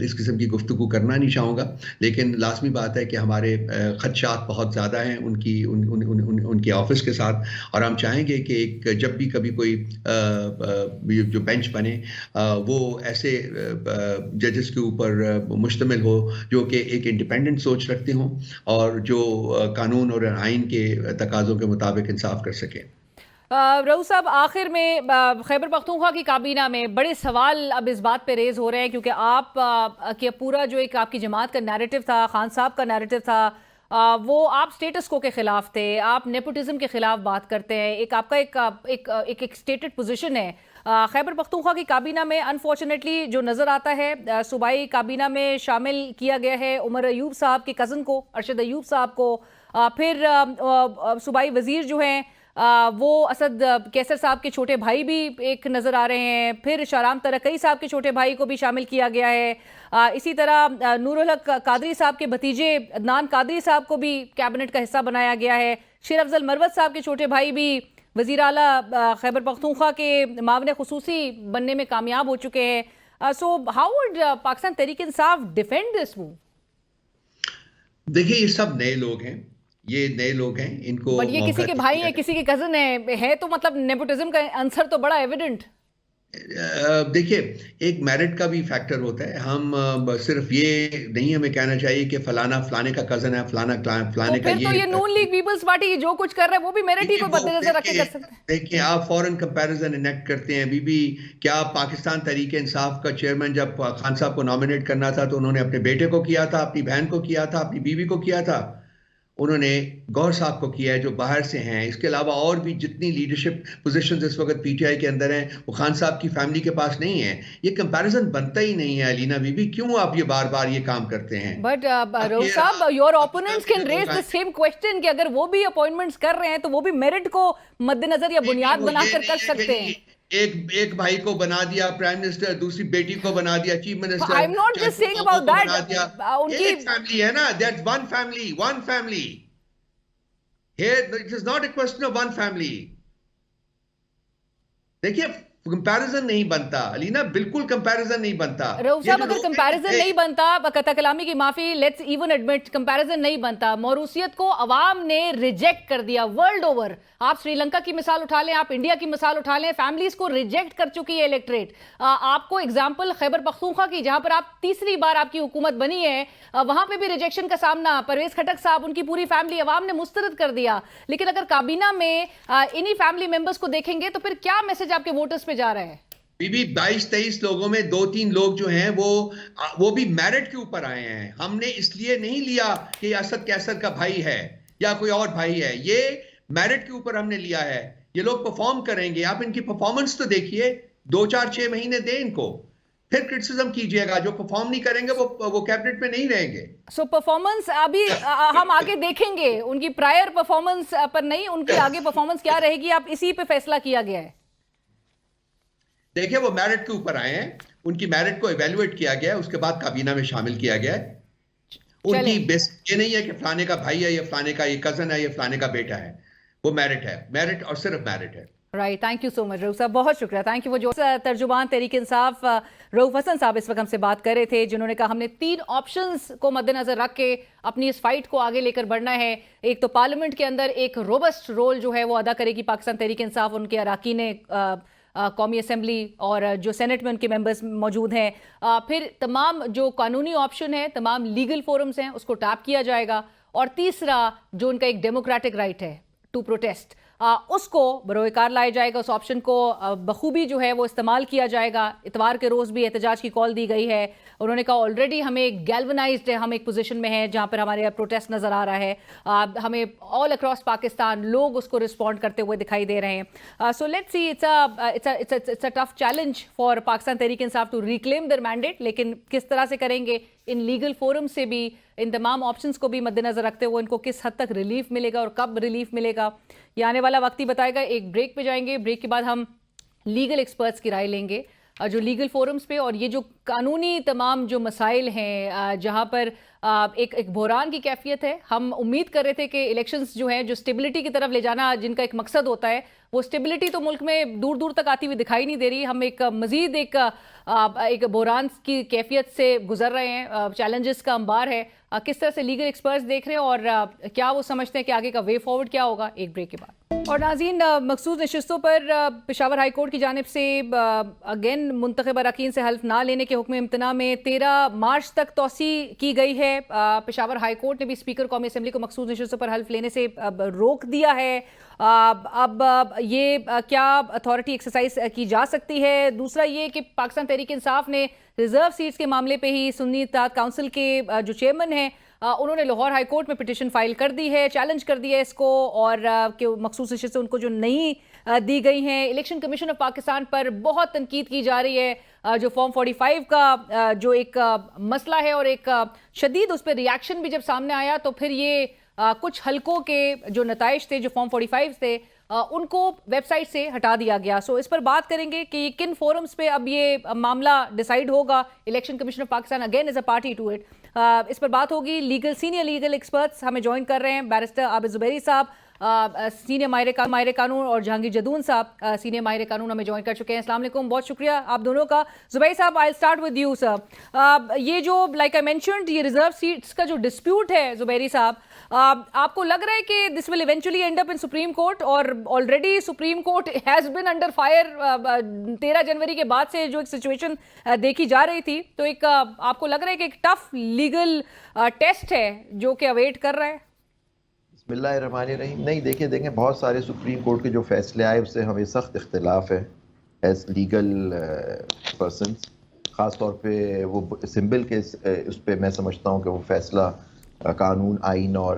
اس قسم کی گفتگو کرنا نہیں چاہوں گا، لیکن لازمی بات ہے کہ ہمارے خدشات بہت زیادہ ہیں ان کے آفس کے ساتھ، اور ہم چاہیں گے کہ جب بھی کبھی کوئی جو بینچ بنے وہ ایسے ججز کے اوپر مشتمل ہو جو کہ ایک انڈیپینڈنٹ سوچ رکھتے ہوں اور جو قانون اور آئین کے تقاضوں کے مطابق انصاف کر سکیں۔ رؤوف صاحب، آخر میں خیبر پختونخوا کی کابینہ میں بڑے سوال اب اس بات پہ ریز ہو رہے ہیں کیونکہ آپ کے پورا جو ایک آپ کی جماعت کا نیریٹو تھا، خان صاحب کا نیریٹو تھا، وہ آپ سٹیٹس کو کے خلاف تھے، آپ نیپوٹزم کے خلاف بات کرتے ہیں، ایک آپ کا ایک سٹیٹڈ پوزیشن ہے۔ خیبر پختونخوا کی کابینہ میں انفارچونیٹلی جو نظر آتا ہے، صوبائی کابینہ میں شامل کیا گیا ہے عمر ایوب صاحب کے کزن کو، ارشد ایوب صاحب کو، پھر صوبائی وزیر جو ہیں وہ اسد قیصر صاحب کے چھوٹے بھائی بھی ایک نظر آ رہے ہیں، پھر شارام ترقی صاحب کے چھوٹے بھائی کو بھی شامل کیا گیا ہے، اسی طرح نور الحق قادری صاحب کے بھتیجے عدنان قادری صاحب کو بھی کیبنٹ کا حصہ بنایا گیا ہے، شیر افضل مروت صاحب کے چھوٹے بھائی بھی وزیر اعلیٰ خیبر پختونخوا کے معاون خصوصی بننے میں کامیاب ہو چکے ہیں۔ So how would Pakistan Tehreek انصاف ڈیفینڈ دس موو؟ دیکھیے، یہ سب نئے لوگ ہیں، یہ نئے لوگ ہیں، ان کو بٹ یہ کسی کے بھائی ہیں، کسی کے کزن ہے تو مطلب نیپوٹزم کا عنصر تو بڑا ایویڈنٹ۔ دیکھیے، ایک میرٹ کا بھی فیکٹر ہوتا ہے، ہم صرف یہ نہیں ہمیں کہنا چاہیے کہ فلانا فلانے کا کزن ہے، فلانے کا یہ نون لیگ پیپلز پارٹی جو کچھ کر رہے ہیں وہ بھی میرٹ ہی کو مد نظر رکھ کے کر سکتے ہیں۔ دیکھیں، آپ فورن کمپیریزن انیکٹ کرتے ہیں، کیا پاکستان تحریک انصاف کا چیئرمین جب خان صاحب کو نامینیٹ کرنا تھا تو انہوں نے اپنے بیٹے کو کیا تھا، اپنی بہن کو کیا تھا، اپنی بیوی کو کیا تھا؟ انہوں نے گوہر صاحب کو کیا ہے جو باہر سے ہیں۔ اس کے علاوہ اور بھی جتنی لیڈرشپ پوزیشنز اس وقت پی ٹی آئی کے اندر ہیں وہ خان صاحب کی فیملی کے پاس نہیں ہیں۔ یہ کمپیریزن بنتا ہی نہیں ہے علینا بی بی، کیوں آپ یہ بار بار یہ کام کرتے ہیں؟ بٹ رؤوف صاحب، your opponents can raise the same question کہ اگر وہ بھی اپوائنٹمنٹس کر رہے ہیں تو وہ بھی میرٹ کو مد نظر یا بنیاد بنا کر سکتے ہیں۔ ایک بھائی کو بنا دیا پرائم منسٹر, دوسری بیٹی کو بنا دیا chief minister. I'm not just saying about that. ایک فیملی ہے نا, that's one family. Here it is not a question of one family. دیکھیے کمپیریزن نہیں بنتا علینا, بالکل کمپیریزن نہیں بنتا. رؤوف صاحب اگر کمپیریزن نہیں بنتا, قطع کلامی کی معافی, لیٹس ایون ایڈمٹ کمپیریزن نہیں بنتا, موروثیت کو عوام نے ریجیکٹ کر دیا ورلڈ اوور. آپ سری لنکا کی مثال اٹھا لیں, آپ انڈیا کی مثال اٹھا لیں, فیملیز کو ریجیکٹ کر چکی ہے الیکٹریٹ. آپ کو ایگزامپل خیبر پختونخوا کی, جہاں پر آپ تیسری بار آپ کی حکومت بنی ہے, وہاں پہ بھی ریجیکشن کا سامنا. پرویز کھٹک صاحب, ان کی پوری فیملی عوام نے مسترد کر دیا. لیکن اگر کابینہ میں انہی فیملی ممبرز کو دیکھیں گے تو پھر کیا میسج آپ کے ووٹرز پہ جا رہا ہے؟ بی 22-23 لوگوں میں 2-3 لوگ جو ہیں وہ بھی میرٹ کے اوپر آئے ہیں. ہم نے اس لیے نہیں لیا کہ اسد کیسر کا بھائی ہے یا کوئی اور بھائی ہے, یہ میرٹ کے اوپر ہم نے لیا ہے. یہ لوگ پرفارم کریں گے, آپ ان کی پرفارمنس تو دیکھیے, 2-4-6 مہینے دیں ان کو, پھر کرٹیسزم کیجئے گا. جو پرفارم نہیں کریں گے وہ کیبنٹ میں نہیں رہیں گے. سو پرفارمنس ابھی ہم آگے دیکھیں گے, ان کی پرائر پرفارمنس پر نہیں, ان کی آگے پرفارمنس کیا رہے گی, اب اسی پہ فیصلہ کیا گیا ہے. دیکھیں وہ میرٹ کے اوپر آئے ہیں, ان کی میرٹ کو ایویلویٹ کیا گیا ہے, اس کے بعد کابینہ میں شامل کیا گیا ہے. ان کی بیس یہ نہیں ہے کہ فلانے کا بھائی ہے یا فلانے کا یہ کزن ہے یا فلانے کا بیٹا ہے, وہ میرٹ ہے, میرٹ اور صرف میرٹ ہے. رائٹ, تھینک یو سو مچ رؤوف صاحب, بہت شکریہ, تھینک یو. وہ جو ترجمان تحریک انصاف رؤوف حسن صاحب اس وقت ہم سے بات کر رہے تھے, جنہوں نے کہا ہم نے 3 آپشنز کو مد نظر رکھ کے اپنی اس فائٹ کو آگے لے کر بڑھنا ہے. ایک تو پارلیمنٹ کے اندر ایک روبسٹ رول جو ہے وہ ادا کرے گی پاکستان تحریک انصاف, ان کے اراکین قومی اسمبلی اور جو سینٹ میں ان کے ممبرز موجود ہیں. پھر تمام جو قانونی آپشن ہیں, تمام لیگل فورمز ہیں, اس کو ٹیپ کیا جائے گا. اور تیسرا جو ان کا ایک ڈیموکریٹک رائٹ ہے ٹو پروٹیسٹ, اس کو بروئے کار لایا جائے گا. اس آپشن کو بخوبی جو ہے وہ استعمال کیا جائے گا. اتوار کے روز بھی احتجاج کی کال دی گئی ہے. انہوں نے کہا آلریڈی ہمیں ایک گیلونائزڈ ہے, ہم ایک پوزیشن میں ہیں جہاں پر ہمارے پروٹیسٹ نظر آ رہا ہے, ہمیں آل اکراس پاکستان لوگ اس کو رسپونڈ کرتے ہوئے دکھائی دے رہے ہیں. So let's see, it's a tough challenge for Pakistan Tehreek Insaf to reclaim their mandate. لیکن کس طرح سے کریں گے, ان لیگل فورم سے بھی, ان تمام آپشنز کو بھی مد نظر رکھتے ہوئے ان کو کس حد تک ریلیف ملے گا اور کب ریلیف ملے گا, یہ آنے والا وقت ہی بتائے گا. ایک بریک پہ جائیں گے, بریک کے بعد ہم لیگل ایکسپرٹس کی رائے لیں گے جو لیگل فورمز پہ, اور یہ جو قانونی تمام جو مسائل ہیں جہاں پر ایک بحران کی کیفیت ہے. ہم امید کر رہے تھے کہ الیکشنز جو ہیں, جو اسٹیبلٹی کی طرف لے جانا جن کا ایک مقصد ہوتا ہے, وہ اسٹیبلٹی تو ملک میں دور دور تک آتی ہوئی دکھائی نہیں دے رہی. ہم ایک مزید ایک بحران کی کیفیت سے گزر رہے ہیں, چیلنجز کا انبار ہے. کس طرح سے لیگل ایکسپرٹس دیکھ رہے ہیں اور کیا وہ سمجھتے ہیں کہ آگے کا وے فارورڈ کیا ہوگا, ایک بریک کے بعد. اور ناظرین, مخصوص نشستوں پر پشاور ہائی کورٹ کی جانب سے اگین منتخب اراکین سے حلف نہ لینے کے حکم امتناع میں 13 مارچ تک توسیع کی گئی ہے. پشاور ہائی کورٹ نے بھی اسپیکر قومی اسمبلی کو مخصوص نشستوں پر حلف لینے سے روک دیا ہے. اب یہ کیا اتھارٹی ایکسرسائز کی جا سکتی ہے؟ دوسرا یہ کہ پاکستان تحریک انصاف نے ریزرو سیٹس کے معاملے پہ ہی سنی اتحاد کونسل کے جو چیئرمین ہیں, انہوں نے لاہور ہائی کورٹ میں پٹیشن فائل کر دی ہے, چیلنج کر دیا ہے اس کو, اور کہ مخصوص نشستیں ان کو جو نہیں دی گئی ہیں. الیکشن کمیشن آف پاکستان پر بہت تنقید کی جا رہی ہے. جو فارم 45 کا جو ایک مسئلہ ہے اور ایک شدید اس پہ ریاکشن بھی جب سامنے آیا, تو پھر یہ کچھ حلقوں کے جو نتائج تھے, جو فارم 45 تھے, ان کو ویب سائٹ سے ہٹا دیا گیا. سو اس پر بات کریں گے کہ کن فورمز پہ اب یہ معاملہ ڈیسائیڈ ہوگا. Election commission of Pakistan again is a party to it. اس پر بات ہوگی. سینئر لیگل ایکسپرٹس ہمیں جوائن کر رہے ہیں, بیرسٹر عابد زبیری صاحب سینئر ماہر قانون, اور جہانگیر جدون صاحب سینئر ماہر قانون ہمیں جوائن کر چکے ہیں. السلام علیکم, بہت شکریہ آپ دونوں کا. زبیری صاحب, I start with you sir. یہ جو لائک آئی مینشنڈ یہ ریزرو سیٹس کا جو ڈسپیوٹ ہے زبیری صاحب, آپ کو لگ رہا ہے کہ this will eventually end up in supreme court, اور already supreme court has been under fire 13 جنوری کے بعد سے جو ایک سچویشن دیکھی جا رہی تھی, تو ایک آپ کو لگ رہا ہے کہ ایک ٹف لیگل ٹیسٹ ہے جو کہ اویٹ کر رہا ہے؟ بسم اللہ الرحمن الرحیم. نہیں, دیکھیں بہت سارے سپریم کورٹ کے جو فیصلے آئے اس سے ہمیں سخت اختلاف ہے ایز لیگل پرسنس. خاص طور پہ وہ سمبل کے اس پہ میں سمجھتا ہوں کہ وہ فیصلہ قانون, آئین اور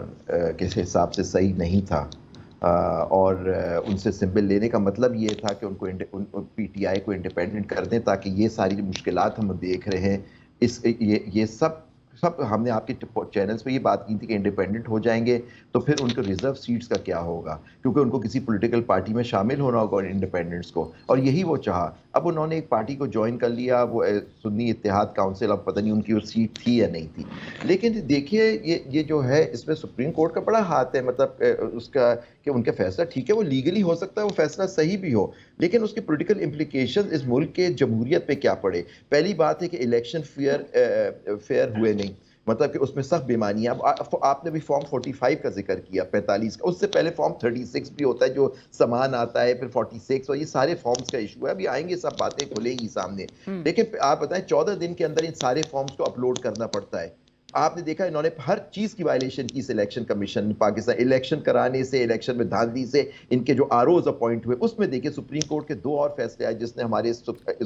کس حساب سے صحیح نہیں تھا, اور ان سے سمبل لینے کا مطلب یہ تھا کہ ان کو پی ٹی آئی کو انڈیپینڈنٹ کر دیں, تاکہ یہ ساری مشکلات ہم دیکھ رہے ہیں یہ سب سب ہم نے آپ کے چینلز پہ یہ بات کی تھی کہ انڈیپینڈنٹ ہو جائیں گے تو پھر ان کو ریزرو سیٹس کا کیا ہوگا، کیونکہ ان کو کسی پولیٹیکل پارٹی میں شامل ہونا ہوگا انڈیپینڈنٹس کو، اور یہی وہ چاہا۔ اب انہوں نے ایک پارٹی کو جوائن کر لیا، وہ سنی اتحاد کونسل، اب پتہ نہیں ان کی وہ سیٹ تھی یا نہیں تھی۔ لیکن دیکھیے یہ جو ہے اس میں سپریم کورٹ کا بڑا ہاتھ ہے، مطلب اس کا کہ ان کا فیصلہ ٹھیک ہے، وہ لیگلی ہو سکتا ہے، وہ فیصلہ صحیح بھی ہو، لیکن اس کے پولیٹیکل امپلیکیشن اس ملک کے جمہوریت پہ کیا پڑے۔ پہلی بات ہے کہ الیکشن فیئر ہوئے نہیں، مطلب کہ اس میں سخت بیمانیاں، آپ نے بھی فارم 45 کا ذکر کیا، 45 کا، اس سے پہلے فارم 36 بھی ہوتا ہے جو سامان آتا ہے، پھر 46، اور یہ سارے فارمز کا ایشو ہے، ابھی آئیں گے سب باتیں کھلیں گی سامنے۔ لیکن آپ بتائیں 14 دن کے اندر ان سارے فارمز کو اپلوڈ کرنا پڑتا ہے۔ آپ نے دیکھا انہوں نے ہر چیز کی وائلیشن کی اس الیکشن کمیشن، پاکستان الیکشن کرانے سے، الیکشن میں دھاندلی سے، ان کے جو آرઓز اپوائنٹ ہوئے، اس میں دیکھیں سپریم کورٹ کے 2 اور فیصلے آئے جس نے ہمارے اس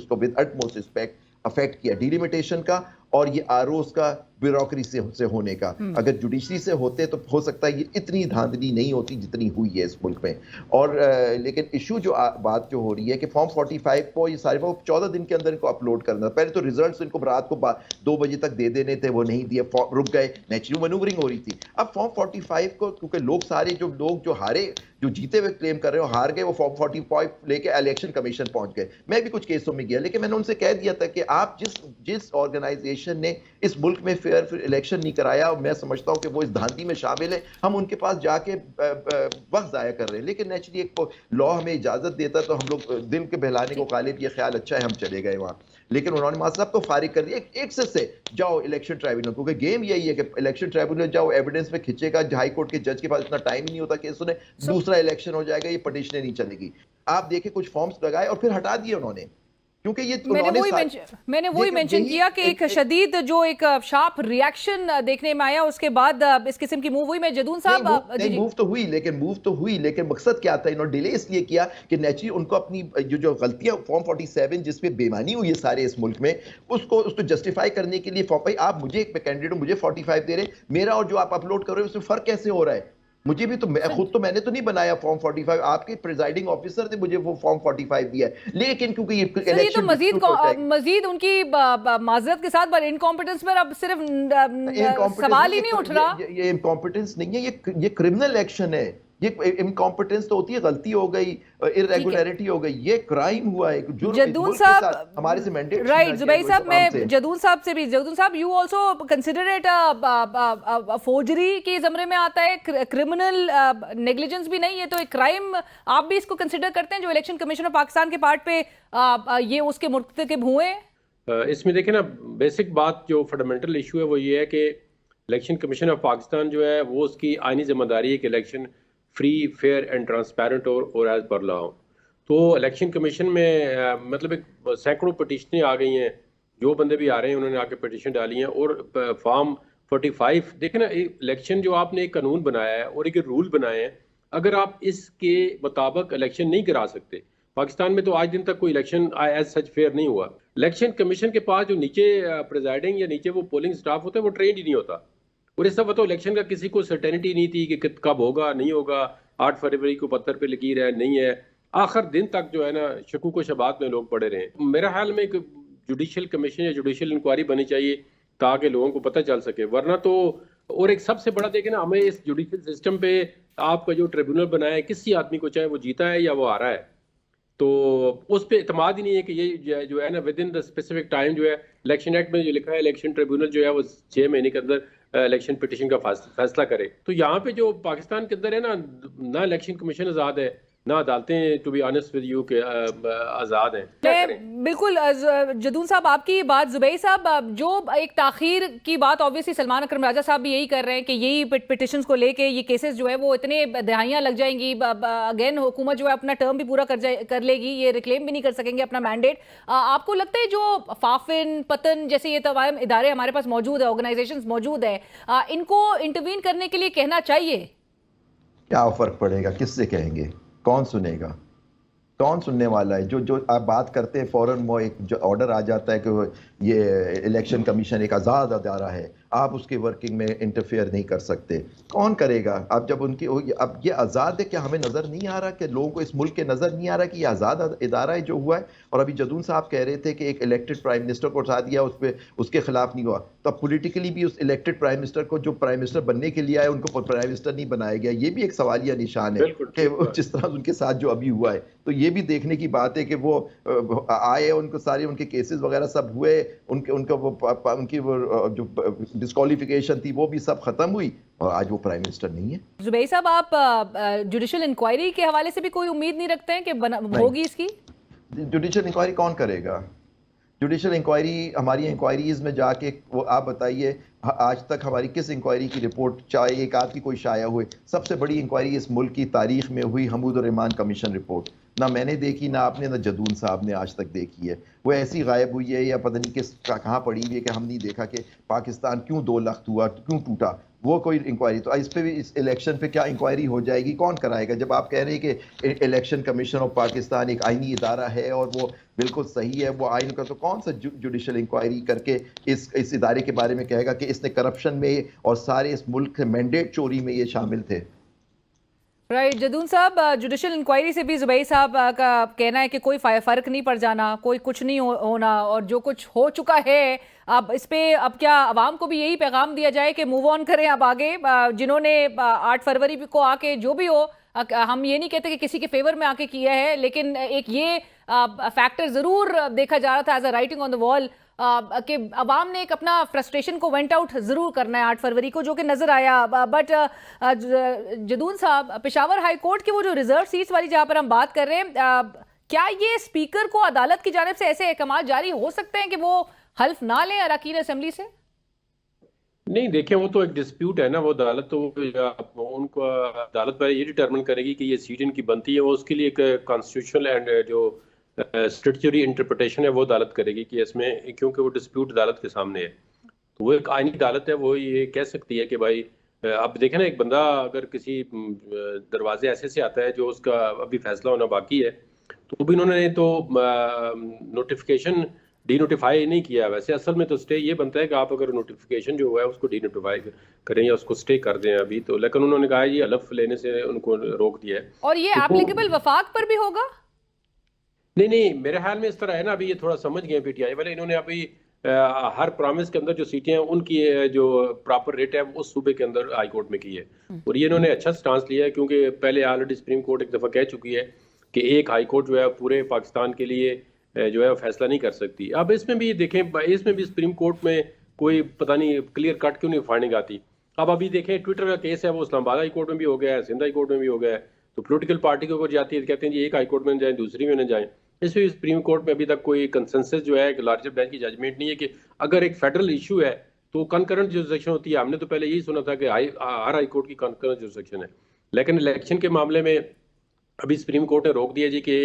کو with utmost respect affect کیا، ڈیلیمیٹیشن کا اور یہ آرઓز کا بیوروکریسی سے ہونے کا۔ اگر جوڈیشری سے ہوتے تو ہو سکتا ہے یہ اتنی دھاندلی نہیں ہوتی جتنی ہوئی ہے اس ملک میں۔ اور لیکن ایشو جو بات جو ہو رہی ہے کہ فارم 45 کو یہ سارے 14 دن کے اندر ان کو اپلوڈ کرنا، پہلے تو ریزلٹس ان کو رات کو 2 بجے تک دے دینے تھے، وہ نہیں دیے، رک گئے، نیچرل مینوورنگ ہو رہی تھی۔ اب فارم 45 کو کیونکہ لوگ سارے جو ہارے، جو جیتے ہوئے کلیم کر رہے ہو ہار گئے، وہ فارم 45 لے کے الیکشن کمیشن پہنچ گئے۔ میں بھی کچھ کیسوں میں گیا، لیکن میں نے ان سے کہہ دیا تھا کہ آپ جس آرگنائزیشن نے اس ملک میں فیئر الیکشن نہیں کرایا، اور میں سمجھتا ہوں کہ وہ اس دھاندلی میں شامل ہے، ہم ان کے پاس جا کے وقت ضائع کر رہے ہیں۔ لیکن نیچرلی ایک لا ہمیں اجازت دیتا تو ہم لوگ دل کے بہلانے کو غالب یہ خیال اچھا ہے ہم چلے گئے وہاں، لیکن انہوں نے مذہب کو فارغ کر دیا ایک سے جاؤ الیکشن ٹرائبونل، کیونکہ گیم یہی ہے کہ الیکشن ٹرائبونل جاؤ، ایویڈنس میں کھینچے گا، ہائی کورٹ کے جج کے پاس اتنا ٹائم ہی نہیں ہوتا کہ سنیں، دوسرا الیکشن ہو جائے گا، یہ پٹیشنیں نہیں چلے گی۔ آپ دیکھیں کچھ فارمز لگائے اور پھر ہٹا دیے انہوں نے، کیونکہ یہ میں نے وہی مینشن کیا کہ ایک شدید جو ایک شارپ ریاکشن دیکھنے میں آیا، اس کے بعد اس قسم کی موو ہوئی۔ میں جدون صاحب موو تو ہوئی لیکن مقصد کیا تھا؟ انہوں نے ڈیلے اس لیے کیا کہ نیچرلی ان کو اپنی جو غلطیاں فارم 47 جس پہ بےمانی ہوئی ہے سارے اس ملک میں، اس کو جسٹیفائی کرنے کے لیے بھائی آپ مجھے ایک کینڈیڈیٹ مجھے 45 دے رہے، میرا اور جو آپ اپلوڈ کر رہے ہیں اس میں فرق کیسے ہو رہا ہے؟ مجھے بھی تو خود تو میں نے تو نہیں بنایا فارم 45، آپ کے پریزائڈنگ آفیسر نے مجھے وہ فارم 45 دیا ہے، لیکن کیونکہ یہ الیکشن مزید ان کی معذرت کے ساتھ پر انکمپیٹنس پر اب صرف سوال ہی نہیں اٹھ رہا۔ یہ انکمپیٹنس نہیں ہے، یہ کرمنل ایکشن ہے۔ یہ انکمپیٹنس تو ہوتی ہے غلطی ہو گئی، irregularity ہو گئی، یہ کرائم ہوا ہے، جدون صاحب ہمارے سے مینڈیٹ رائٹ زبیر صاحب، میں جدون صاحب سے بھی، جدون صاحب you also consider it forgery کے زمرے میں آتا ہے، کرمنل نیگلیجنس بھی نہیں، یہ تو ایک کرائم، آپ بھی اس کو کنسیڈر کرتے ہیں جو الیکشن کمیشن آف پاکستان کے پارٹ پہ یہ اس کے مرتکب ہوئے؟ اس میں دیکھیں نا، بیسک بات جو فنڈامنٹل ایشو ہے وہ یہ ہے کہ الیکشن کمیشن آف پاکستان جو ہے وہ اس کی آئینی ذمہ داری ہے کہ election free, fair and transparent اور ایز پر لا ہو۔ تو الیکشن کمیشن میں مطلب ایک سینکڑوں پٹیشنیں آ گئی ہیں، جو بندے بھی آ رہے ہیں انہوں نے آ کے پٹیشن ڈالی ہیں، اور فارم 45 دیکھیں نا، الیکشن جو آپ نے ایک قانون بنایا ہے اور ایک رول بنائے ہیں، اگر آپ اس کے مطابق الیکشن نہیں کرا سکتے، پاکستان میں تو آج دن تک کوئی الیکشن ایز سچ فیئر نہیں ہوا۔ الیکشن کمیشن کے پاس جو نیچے پریزائڈنگ یا نیچے وہ پولنگ سٹاف ہوتا ہے وہ ٹرینڈ ہی نہیں ہوتا، اور اس دفعہ تو الیکشن کا کسی کو سرٹینٹی نہیں تھی کہ کب ہوگا نہیں ہوگا، 8 فروری کو پتھر پہ لکیر ہے نہیں ہے، آخر دن تک جو ہے نا شکوک و شبہات میں لوگ پڑے رہے ہیں۔ میرا خیال میں ایک جوڈیشل کمیشن یا جوڈیشل انکوائری بنی چاہیے تاکہ لوگوں کو پتہ چل سکے، ورنہ تو، اور ایک سب سے بڑا دیکھیں نا، ہمیں اس جوڈیشل سسٹم پہ آپ کا جو ٹریبونل بنایا ہے کسی آدمی کو، چاہے وہ جیتا ہے یا وہ ہارا ہے، تو اس پہ اعتماد ہی نہیں ہے کہ یہ جو ہے نا with in the specific time جو ہے، الیکشن ایکٹ میں جو لکھا ہے الیکشن ٹریبونل جو ہے وہ 6 مہینے کے اندر الیکشن پٹیشن کا فیصلہ کرے۔ تو یہاں پہ جو پاکستان کے اندر ہے نا، نہ الیکشن کمیشن آزاد ہے، نہ عدالتیں to be honest with you کہ آزاد ہیں۔ بالکل جدون صاحب آپ کی بات، زبیر صاحب جو ایک تاخیر کی بات اوبویسلی سلمان اکرم راجہ صاحب بھی یہی کر رہے ہیں کہ یہی پٹیشنز کو لے کے یہ کیسز جو ہے وہ اتنے دہائیاں لگ جائیں گی، اگین حکومت جو ہے اپنا ٹرم بھی پورا کر لے گی، یہ ریکلیم بھی نہیں کر سکیں گے اپنا مینڈیٹ۔ آپ کو لگتا ہے جو فافن، پتن جیسے یہ تمام ادارے ہمارے پاس موجود ہیں، آرگنائزیشنز موجود ہیں، ان کو انٹروین کرنے کے لیے کہنا چاہیے؟ کیا فرق پڑے گا؟ کس سے کہیں گے؟ کون سنے گا؟ کون سننے والا ہے؟ جو آپ بات کرتے ہیں فوراً وہ ایک جو آرڈر آ جاتا ہے کہ یہ الیکشن کمیشن ایک آزاد ادارہ ہے، آپ اس کی ورکنگ میں انٹرفیئر نہیں کر سکتے. کون کرے گا؟ اب جب ان کی اب یہ آزاد ہے، کیا ہمیں نظر نہیں آ رہا کہ لوگوں کو اس ملک کے نظر نہیں آ رہا کہ یہ آزاد ادارہ ہے جو ہوا ہے؟ اور ابھی جدون صاحب کہہ رہے تھے کہ ایک الیکٹڈ پرائم منسٹر کو اٹھا دیا، اس پہ اس کے خلاف نہیں ہوا. تو اب پولیٹیکلی بھی اس الیکٹڈ پرائم منسٹر کو جو پرائم منسٹر بننے کے لیے آئے ان کو پرائم منسٹر نہیں بنایا گیا. یہ بھی ایک سوالیہ نشان ہے کہ جس طرح ان کے ساتھ جو ابھی ہوا ہے. تو یہ بھی دیکھنے کی بات ہے کہ وہ آئے، ان کو سارے ان کے کیسز وغیرہ سب ہوئے، ان کی وہ جو ڈسکوالیفیکیشن تھی وہ بھی سب ختم ہوئی، اور آج وہ پرائم منسٹر نہیں ہے. زبیر صاحب، آپ جوڈیشل انکوائری کے حوالے سے بھی کوئی امید نہیں رکھتے ہیں کہ ہوگی اس کی؟ جوڈیشل انکوائری کون کرے گا؟ جوڈیشل انکوائری، ہماری انکوائریز میں جا کے وہ آپ بتائیے آج تک ہماری کس انکوائری کی رپورٹ، چاہے ایک آدھ کی کوئی شائع ہوئے. سب سے بڑی انکوائری اس ملک کی تاریخ میں ہوئی حمود الرحمان کمیشن رپورٹ. نہ میں نے دیکھی، نہ آپ نے، نہ جدون صاحب نے آج تک دیکھی ہے. وہ ایسی غائب ہوئی ہے یا پتہ نہیں کس کہاں پڑی ہوئی ہے کہ ہم نہیں دیکھا کہ پاکستان کیوں 2 لخت ہوا، کیوں ٹوٹا. وہ کوئی انکوائری تو اس پہ بھی، اس الیکشن پہ کیا انکوائری ہو جائے گی؟ کون کرائے گا؟ جب آپ کہہ رہے ہیں کہ الیکشن کمیشن آف پاکستان ایک آئینی ادارہ ہے اور وہ بالکل صحیح ہے، وہ آئین کا، تو کون سا جوڈیشل انکوائری کر کے اس ادارے کے بارے میں کہے گا کہ اس نے کرپشن میں اور سارے اس ملک کے مینڈیٹ چوری میں یہ شامل تھے؟ رائٹ. جدون صاحب، جوڈیشل انکوائری سے بھی زبیر صاحب کا کہنا ہے کہ کوئی فرق نہیں پڑ جانا، کوئی کچھ نہیں ہونا، اور جو کچھ ہو چکا ہے اب اس پہ اب کیا عوام کو بھی یہی پیغام دیا جائے کہ موو آن کریں اب آگے؟ جنہوں نے 8 فروری کو آ کے جو بھی ہو، ہم یہ نہیں کہتے کہ کسی کے فیور میں آ کے کیا ہے، لیکن ایک یہ فیکٹر ضرور دیکھا جا رہا تھا ایز اے رائٹنگ آن دا وال کہ عوام نے ایک اپنا فرسٹریشن کو وینٹ آؤٹ ضرور کرنا ہے 8 فروری کو، جو کہ نظر آیا. بٹ جدون صاحب، پشاور ہائی کورٹ کی وہ جو ریزرو سیٹس والی جہاں پر ہم بات کر رہے ہیں، کیا یہ اسپیکر کو عدالت کی جانب سے ایسے احکامات جاری ہو سکتے ہیں کہ وہ حلف نہ لیں اراکین اسمبلی سے؟ نہیں، دیکھیں وہ تو ایک ڈسپیوٹ ہے نا، وہ عدالت تو ان کو عدالت پر یہ ڈیٹرمن کرے گی کہ یہ سیٹ ان کی بنتی ہے. وہ اس کے لیے ایک کانسٹیٹیوشنل اینڈ جو اسٹیچوری انٹرپریٹیشن ہے وہ عدالت کرے گی کہ اس میں، کیونکہ وہ ڈسپیوٹ عدالت کے سامنے ہے. تو وہ ایک آئینی عدالت ہے، وہ یہ کہہ سکتی ہے کہ بھائی اب دیکھیں نا، ایک بندہ اگر کسی دروازے ایسے سے آتا ہے جو اس کا ابھی فیصلہ ہونا باقی ہے، تو بھی انہوں نے تو نوٹیفیکیشن ڈی نوٹیفائی نہیں کیا. ویسے اصل میں تو اسٹے یہ بنتا ہے کہ آپ اگر نوٹیفیکیشن جو ہوا ہے اس کو ڈی نوٹیفائی کریں یا اس کو اسٹے کر دیں ابھی تو، لیکن انہوں نے کہا یہ حلف لینے سے ان کو روک دیا ہے. اور یہ ایپلیکیبل وفاق پر بھی ہوگا؟ نہیں، میرے خیال میں اس طرح ہے نا، ابھی یہ تھوڑا سمجھ گئے پی ٹی آئی والے. انہوں نے ابھی ہر پرامس کے اندر جو سیٹیں ہیں ان کی جو پراپر ریٹ ہے وہ اس صوبے کے اندر ہائی کورٹ میں کی ہے، اور یہ انہوں نے اچھا سٹانس لیا ہے، کیونکہ پہلے آلریڈی سپریم کورٹ ایک دفعہ کہہ چکی ہے کہ ایک ہائی کورٹ جو ہے پورے پاکستان کے لیے جو ہے فیصلہ نہیں کر سکتی. اب اس میں بھی دیکھیں، اس میں بھی سپریم کورٹ میں کوئی پتہ نہیں کلیئر کٹ کیوں نہیں فائنڈنگ آتی. اب ابھی دیکھیں ٹویٹر کا کیس ہے، وہ اسلام آباد ہائی کورٹ میں بھی ہو گیا ہے، سندھ ہائی کورٹ میں بھی ہو گیا ہے. تو پولیٹیکل پارٹی کے اوپر جاتی ہے، کہتے ہیں جی ایک ہائی کورٹ میں جائیں، دوسری میں نہ جائیں. اس میں سپریم کورٹ میں ابھی تک کوئی کنسنسس جو ہے ایک لارجر بینچ کی ججمنٹ نہیں ہے کہ اگر ایک فیڈرل ایشو ہے تو کنکرنٹ جورسڈکشن ہوتی ہے. ہم نے تو پہلے یہی سنا تھا کہ ہر ہائی کورٹ کی کنکرنٹ جورسڈکشن ہے، لیکن الیکشن کے معاملے میں ابھی سپریم کورٹ نے روک دیا جی کہ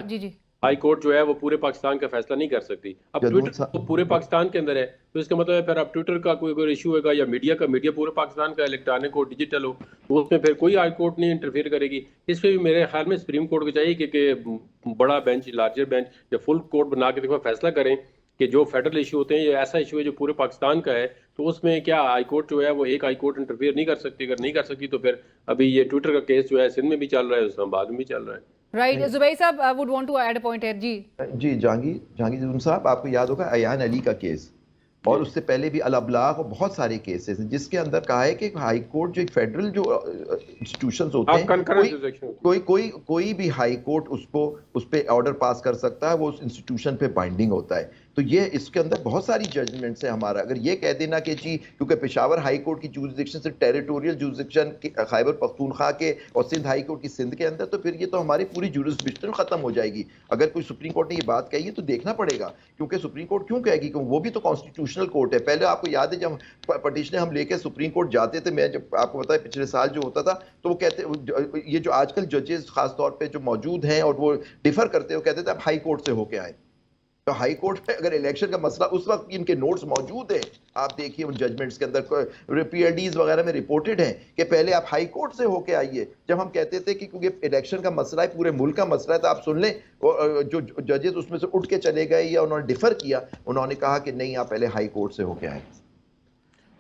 جی ہائی کورٹ جو ہے وہ پورے پاکستان کا فیصلہ نہیں کر سکتی. اب ٹویٹر تو پورے پاکستان کے اندر ہے، تو اس کا مطلب ہے پھر اب ٹویٹر کا کوئی ایشو ہوگا یا میڈیا پورے پاکستان کا الیکٹرانک ہو، ڈیجیٹل ہو، تو اس میں پھر کوئی ہائی کورٹ نہیں انٹرفیئر کرے گی. اس پہ بھی میرے خیال میں سپریم کورٹ کو چاہیے کہ بڑا بینچ، لارجر بینچ یا فل کورٹ بنا کے دیکھو فیصلہ کریں کہ جو فیڈرل ایشو ہوتے ہیں یہ ایسا ایشو ہے جو پورے پاکستان کا ہے، تو اس میں کیا ہائی کورٹ جو ہے وہ ایک ہائی کورٹ انٹرفیئر نہیں کر سکتی. اگر نہیں کر سکتی تو پھر ابھی یہ ٹویٹر کا کیس جو ہے سندھ میں بھی چل رہا ہے، اسلام آباد میں بھی چل رہا ہے. رائٹ. زبیر صاحب would want to add a point here. جی جہانگیر صاحب، آپ کو یاد ہوگا ایان علی کا کیس، اور اس سے پہلے بھی الابلاغ اور بہت سارے کیسز ہیں جس کے اندر کہا ہے کہ ہائی کورٹ جو فیڈرل جو انسٹیٹیوشنز ہوتے ہیں، کوئی بھی ہائی کورٹ اس پہ آرڈر پاس کر سکتا ہے، وہ اس انسٹیٹیوشن پہ بائنڈنگ ہوتا ہے. تو یہ اس کے اندر بہت ساری ججمنٹس ہیں ہمارا. اگر یہ کہہ دینا کہ جی کیونکہ پشاور ہائی کورٹ کی جورسڈکشن سے ٹیریٹوریل جورسڈکشن خیبر پختونخوا کے اور سندھ ہائی کورٹ کی سندھ کے اندر، تو پھر یہ تو ہماری پوری جورسڈکشن ختم ہو جائے گی. اگر کوئی سپریم کورٹ نے یہ بات کہی ہے تو دیکھنا پڑے گا، کیونکہ سپریم کورٹ کیوں کہے گی، کیونکہ وہ بھی تو کانسٹیٹیوشنل کورٹ ہے. پہلے آپ کو یاد ہے جب پٹیشنیں ہم لے کے سپریم کورٹ جاتے تھے، میں جب آپ کو بتایا پچھلے سال جو ہوتا تھا، تو وہ کہتے یہ جو آج کل ججز خاص طور پہ جو موجود ہیں اور وہ ڈیفر کرتے ہیں، وہ کہتے تھے آپ ہائی کورٹ سے ہو کے آئے. تو ہائی کورٹ میں اگر الیکشن کا مسئلہ، اس وقت ان کے نوٹس موجود ہیں، آپ دیکھیے ان ججمنٹس کے اندر پی ایل ڈیز وغیرہ میں رپورٹڈ ہیں کہ پہلے آپ ہائی کورٹ سے ہو کے آئیے. جب ہم کہتے تھے کہ کیونکہ الیکشن کا مسئلہ ہے، پورے ملک کا مسئلہ ہے، تو آپ سن لیں جو ججز اس میں سے اٹھ کے چلے گئے یا انہوں نے ڈیفر کیا، انہوں نے کہا کہ نہیں، آپ پہلے ہائی کورٹ سے ہو کے آئے.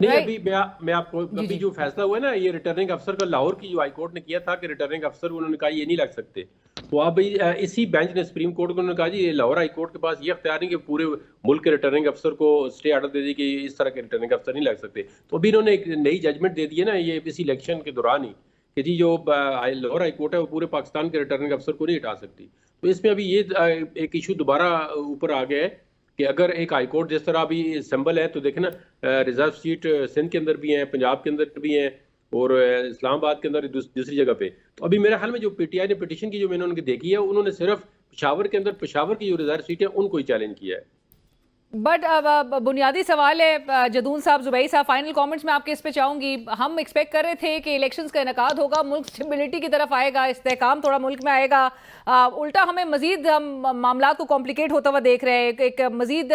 نہیں Right. ابھی میں آپ کو جی، ابھی جی. جو فیصلہ ہوا ہے نا یہ ریٹرننگ افسر کا لاہور کی جو ہائی کورٹ نے کیا تھا کہ ریٹرننگ افسر انہوں نے کہا یہ نہیں لگ سکتے، تو اب اسی بینچ نے سپریم کورٹ کو انہوں نے کہا جی لاہور ہائی کورٹ کے پاس یہ اختیار نہیں کہ پورے ملک کے ریٹرننگ افسر کو اسٹے آرڈر دے دی کہ اس طرح کے ریٹرننگ افسر نہیں لگ سکتے. تو ابھی انہوں نے ایک نئی ججمنٹ دے دی ہے نا یہ اسی الیکشن کے دوران ہی کہ جی جو لاہور ہائی کورٹ ہے وہ پورے پاکستان کے ریٹرننگ افسر کو نہیں ہٹا سکتی. تو اس میں ابھی یہ ایک ایشو دوبارہ اوپر آ گیا ہے کہ اگر ایک ہائی کورٹ جس طرح ابھی سمبل ہے تو دیکھیں نا ریزرو سیٹ سندھ کے اندر بھی ہیں، پنجاب کے اندر بھی ہیں اور اسلام آباد کے اندر دوسری جگہ پہ. تو ابھی میرے خیال میں جو پی ٹی آئی نے پٹیشن کی جو میں نے ان کی دیکھی ہے انہوں نے صرف پشاور کے اندر پشاور کی جو ریزرو سیٹ ہے ان کو ہی چیلنج کیا ہے. بٹ بنیادی سوال ہے جدون صاحب، زبیری صاحب، فائنل کامنٹس میں آپ کے اس پہ چاہوں گی. ہم ایکسپیکٹ کر رہے تھے کہ الیکشنز کا انعقاد ہوگا، ملک اسٹیبلٹی کی طرف آئے گا، استحکام تھوڑا ملک میں آئے گا. الٹا ہمیں مزید معاملات کو کمپلیکیٹ ہوتا ہوا دیکھ رہے ہیں، ایک مزید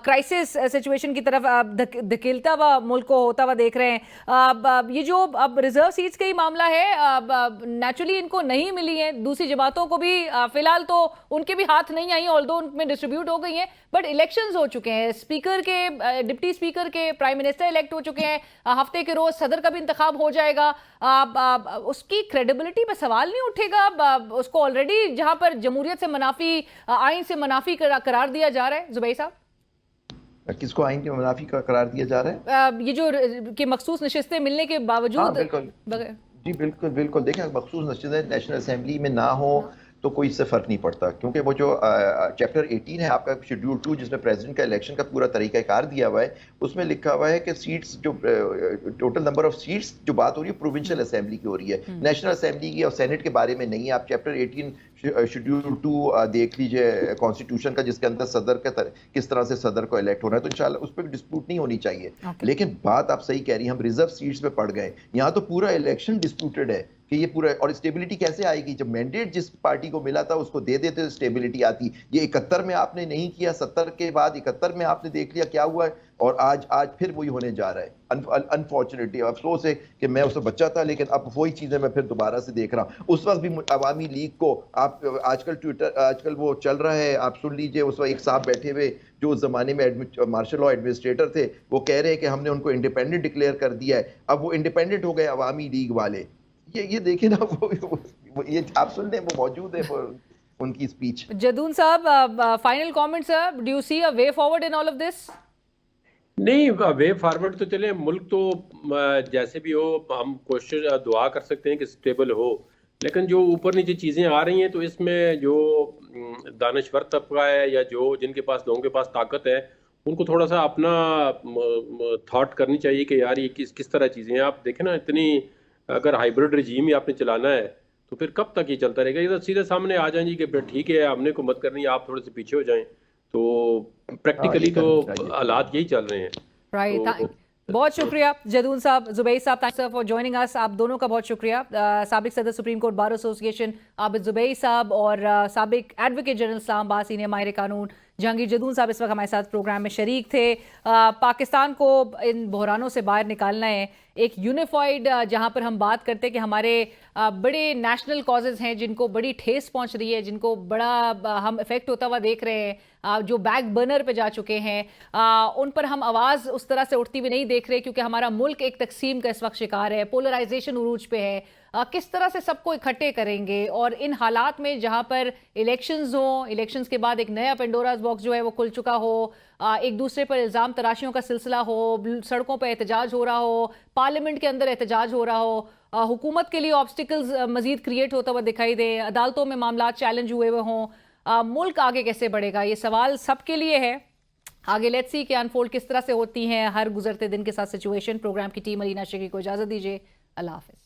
کرائسس سچویشن کی طرف دھکیلتا ہوا ملک کو ہوتا ہوا دیکھ رہے ہیں. یہ جو اب ریزرو سیٹس کا ہی معاملہ ہے، نیچرلی ان کو نہیں ملی ہیں، دوسری جماعتوں کو بھی فی الحال تو ان کے بھی ہاتھ نہیں آئی، آلدو ان میں ڈسٹریبیوٹ ہو گئی ہیں، بٹ الیکشنز ہو چکے ہیں، اسپیکر کے، ڈپٹی اسپیکر کے، پرائم منسٹر الیکٹ ہو چکے ہیں، ہفتے کے روز صدر کا بھی انتخاب ہو جائے گا. اس کی کریڈیبلٹی پہ سوال نہیں اٹھے گا؟ اس کو آلریڈی جہاں پر جمہوریت سے منافی، آئین سے منافی قرار دیا جا رہا ہے. زبیر صاحب، کس کو آئین کے منافی کا قرار دیا جا رہا ہے؟ یہ جو کہ مخصوص نشستیں ملنے کے باوجود جی بالکل بالکل. دیکھیں مخصوص نشستیں نیشنل اسمبلی میں نہ ہو تو کوئی اس سے فرق نہیں پڑتا، کیونکہ وہ جو چیپٹر 18 ہے آپ کا شیڈیول 2 جس میں پریزیڈنٹ کا الیکشن کا پورا طریقہ کار دیا ہوا ہے، اس میں لکھا ہوا ہے کہ سیٹس جو ٹوٹل نمبر آف سیٹس جو بات ہو رہی ہے پروونشل اسمبلی کی ہو رہی ہے، نیشنل اسمبلی کی اور سینٹ کے بارے میں نہیں ہے. آپ چیپٹر 18 شیڈیول 2 دیکھ لیجئے کانسٹیٹیوشن کا، جس کے اندر صدر کا کس طرح سے صدر کو الیکٹ ہونا ہے، تو انشاءاللہ اس پہ ڈسپیوٹ نہیں ہونی چاہیے. لیکن بات آپ صحیح کہہ رہی ہیں، ہم ریزرو سیٹس پہ پڑ گئے. یہاں تو پورا الیکشن ڈسپیوٹڈ ہے کہ یہ پورا، اور اسٹیبلٹی کیسے آئے گی؟ جب مینڈیٹ جس پارٹی کو ملا تھا اس کو دے دیتے اسٹیبلٹی آتی. یہ 71 میں آپ نے نہیں کیا، 70 کے بعد 71 میں آپ نے دیکھ لیا کیا ہوا ہے، اور آج پھر وہی ہونے جا رہا ہے. انفارچونیٹلی افسوس ہے کہ میں اس سے بچہ تھا، لیکن اب وہی چیزیں میں پھر دوبارہ سے دیکھ رہا ہوں. اس وقت بھی عوامی لیگ کو آپ آج کل وہ چل رہا ہے، آپ سن لیجئے، اس وقت ایک صاحب بیٹھے ہوئے جو اس زمانے میں مارشل لا ایڈمنسٹریٹر تھے، وہ کہہ رہے ہیں کہ ہم نے ان کو انڈیپینڈنٹ ڈکلیئر کر دیا ہے. اب وہ انڈیپینڈنٹ ہو گئے عوامی لیگ والے. یہ دیکھیں نا، یہ آپ سن لیں، وہ موجود ہے ان کی اسپیچ. جدون صاحب، final comment sir, do you see a way forward in all of this? نہیں، وے فارورڈ تو چلیں، ملک تو جیسے بھی ہو ہم کوشش دعا کر سکتے ہیں کہ اسٹیبل ہو، لیکن جو اوپر نیچے چیزیں آ رہی ہیں تو اس میں جو دانشور طبقہ ہے یا جو جن کے پاس، لوگوں کے پاس طاقت ہے، ان کو تھوڑا سا اپنا تھاٹ کرنی چاہیے کہ یار یہ کس طرح چیزیں ہیں. آپ دیکھیں نا، اتنی اگر ہائیبرڈ رجیم ہی آپ نے چلانا ہے تو پھر کب تک یہ چلتا رہے گا؟ یہ تو سیدھے سامنے آ جائیں جی کہ پھر ٹھیک ہے ہم نے حکومت کرنی ہے، آپ تھوڑے سے پیچھے ہو جائیں. تو پریکٹیکلی تو حالات یہی چل رہے ہیں. رائٹ. بہت شکریہ جدون صاحب، زبیر صاحب، تھینکس فار جوائننگ اس. آپ دونوں کا بہت شکریہ. سابق صدر سپریم کورٹ بار ایسوسی ایشن عابد زبیر صاحب اور سابق ایڈوکیٹ جنرل اسلام آباد سینئر ماہر قانون جہانگیر جدون صاحب اس وقت ہمارے ساتھ پروگرام میں شریک تھے. پاکستان کو ان بحرانوں سے باہر نکالنا ہے، ایک یونیفائڈ، جہاں پر ہم بات کرتے ہیں کہ ہمارے بڑے نیشنل کازز ہیں جن کو بڑی ٹھیس پہنچ رہی ہے، جن کو بڑا ہم افیکٹ ہوتا ہوا دیکھ رہے ہیں، جو بیک برنر پہ جا چکے ہیں، ان پر ہم آواز اس طرح سے اٹھتی ہوئی نہیں دیکھ رہے، کیونکہ ہمارا ملک ایک تقسیم کا اس وقت شکار ہے، پولرائزیشن عروج پہ ہے. کس طرح سے سب کو اکٹھے کریں گے؟ اور ان حالات میں جہاں پر الیکشنز ہوں، الیکشنز کے بعد ایک نیا پینڈوراز باکس جو ہے وہ کھل چکا ہو، ایک دوسرے پر الزام تراشیوں کا سلسلہ ہو، سڑکوں پہ احتجاج ہو رہا ہو، پارلیمنٹ کے اندر احتجاج ہو رہا ہو، حکومت کے لیے آبسٹیکلز مزید کریٹ ہوتا ہوا دکھائی دے، عدالتوں میں معاملات چیلنج ہوئے ہوئے ہوں، ملک آگے کیسے بڑھے گا؟ یہ سوال سب کے لیے ہے. آگے لیٹس سی کہ انفولڈ کس طرح سے ہوتی ہیں ہر گزرتے دن کے ساتھ سچویشن. پروگرام کی ٹیم علینا شگری کو اجازت دیجیے. اللہ حافظ.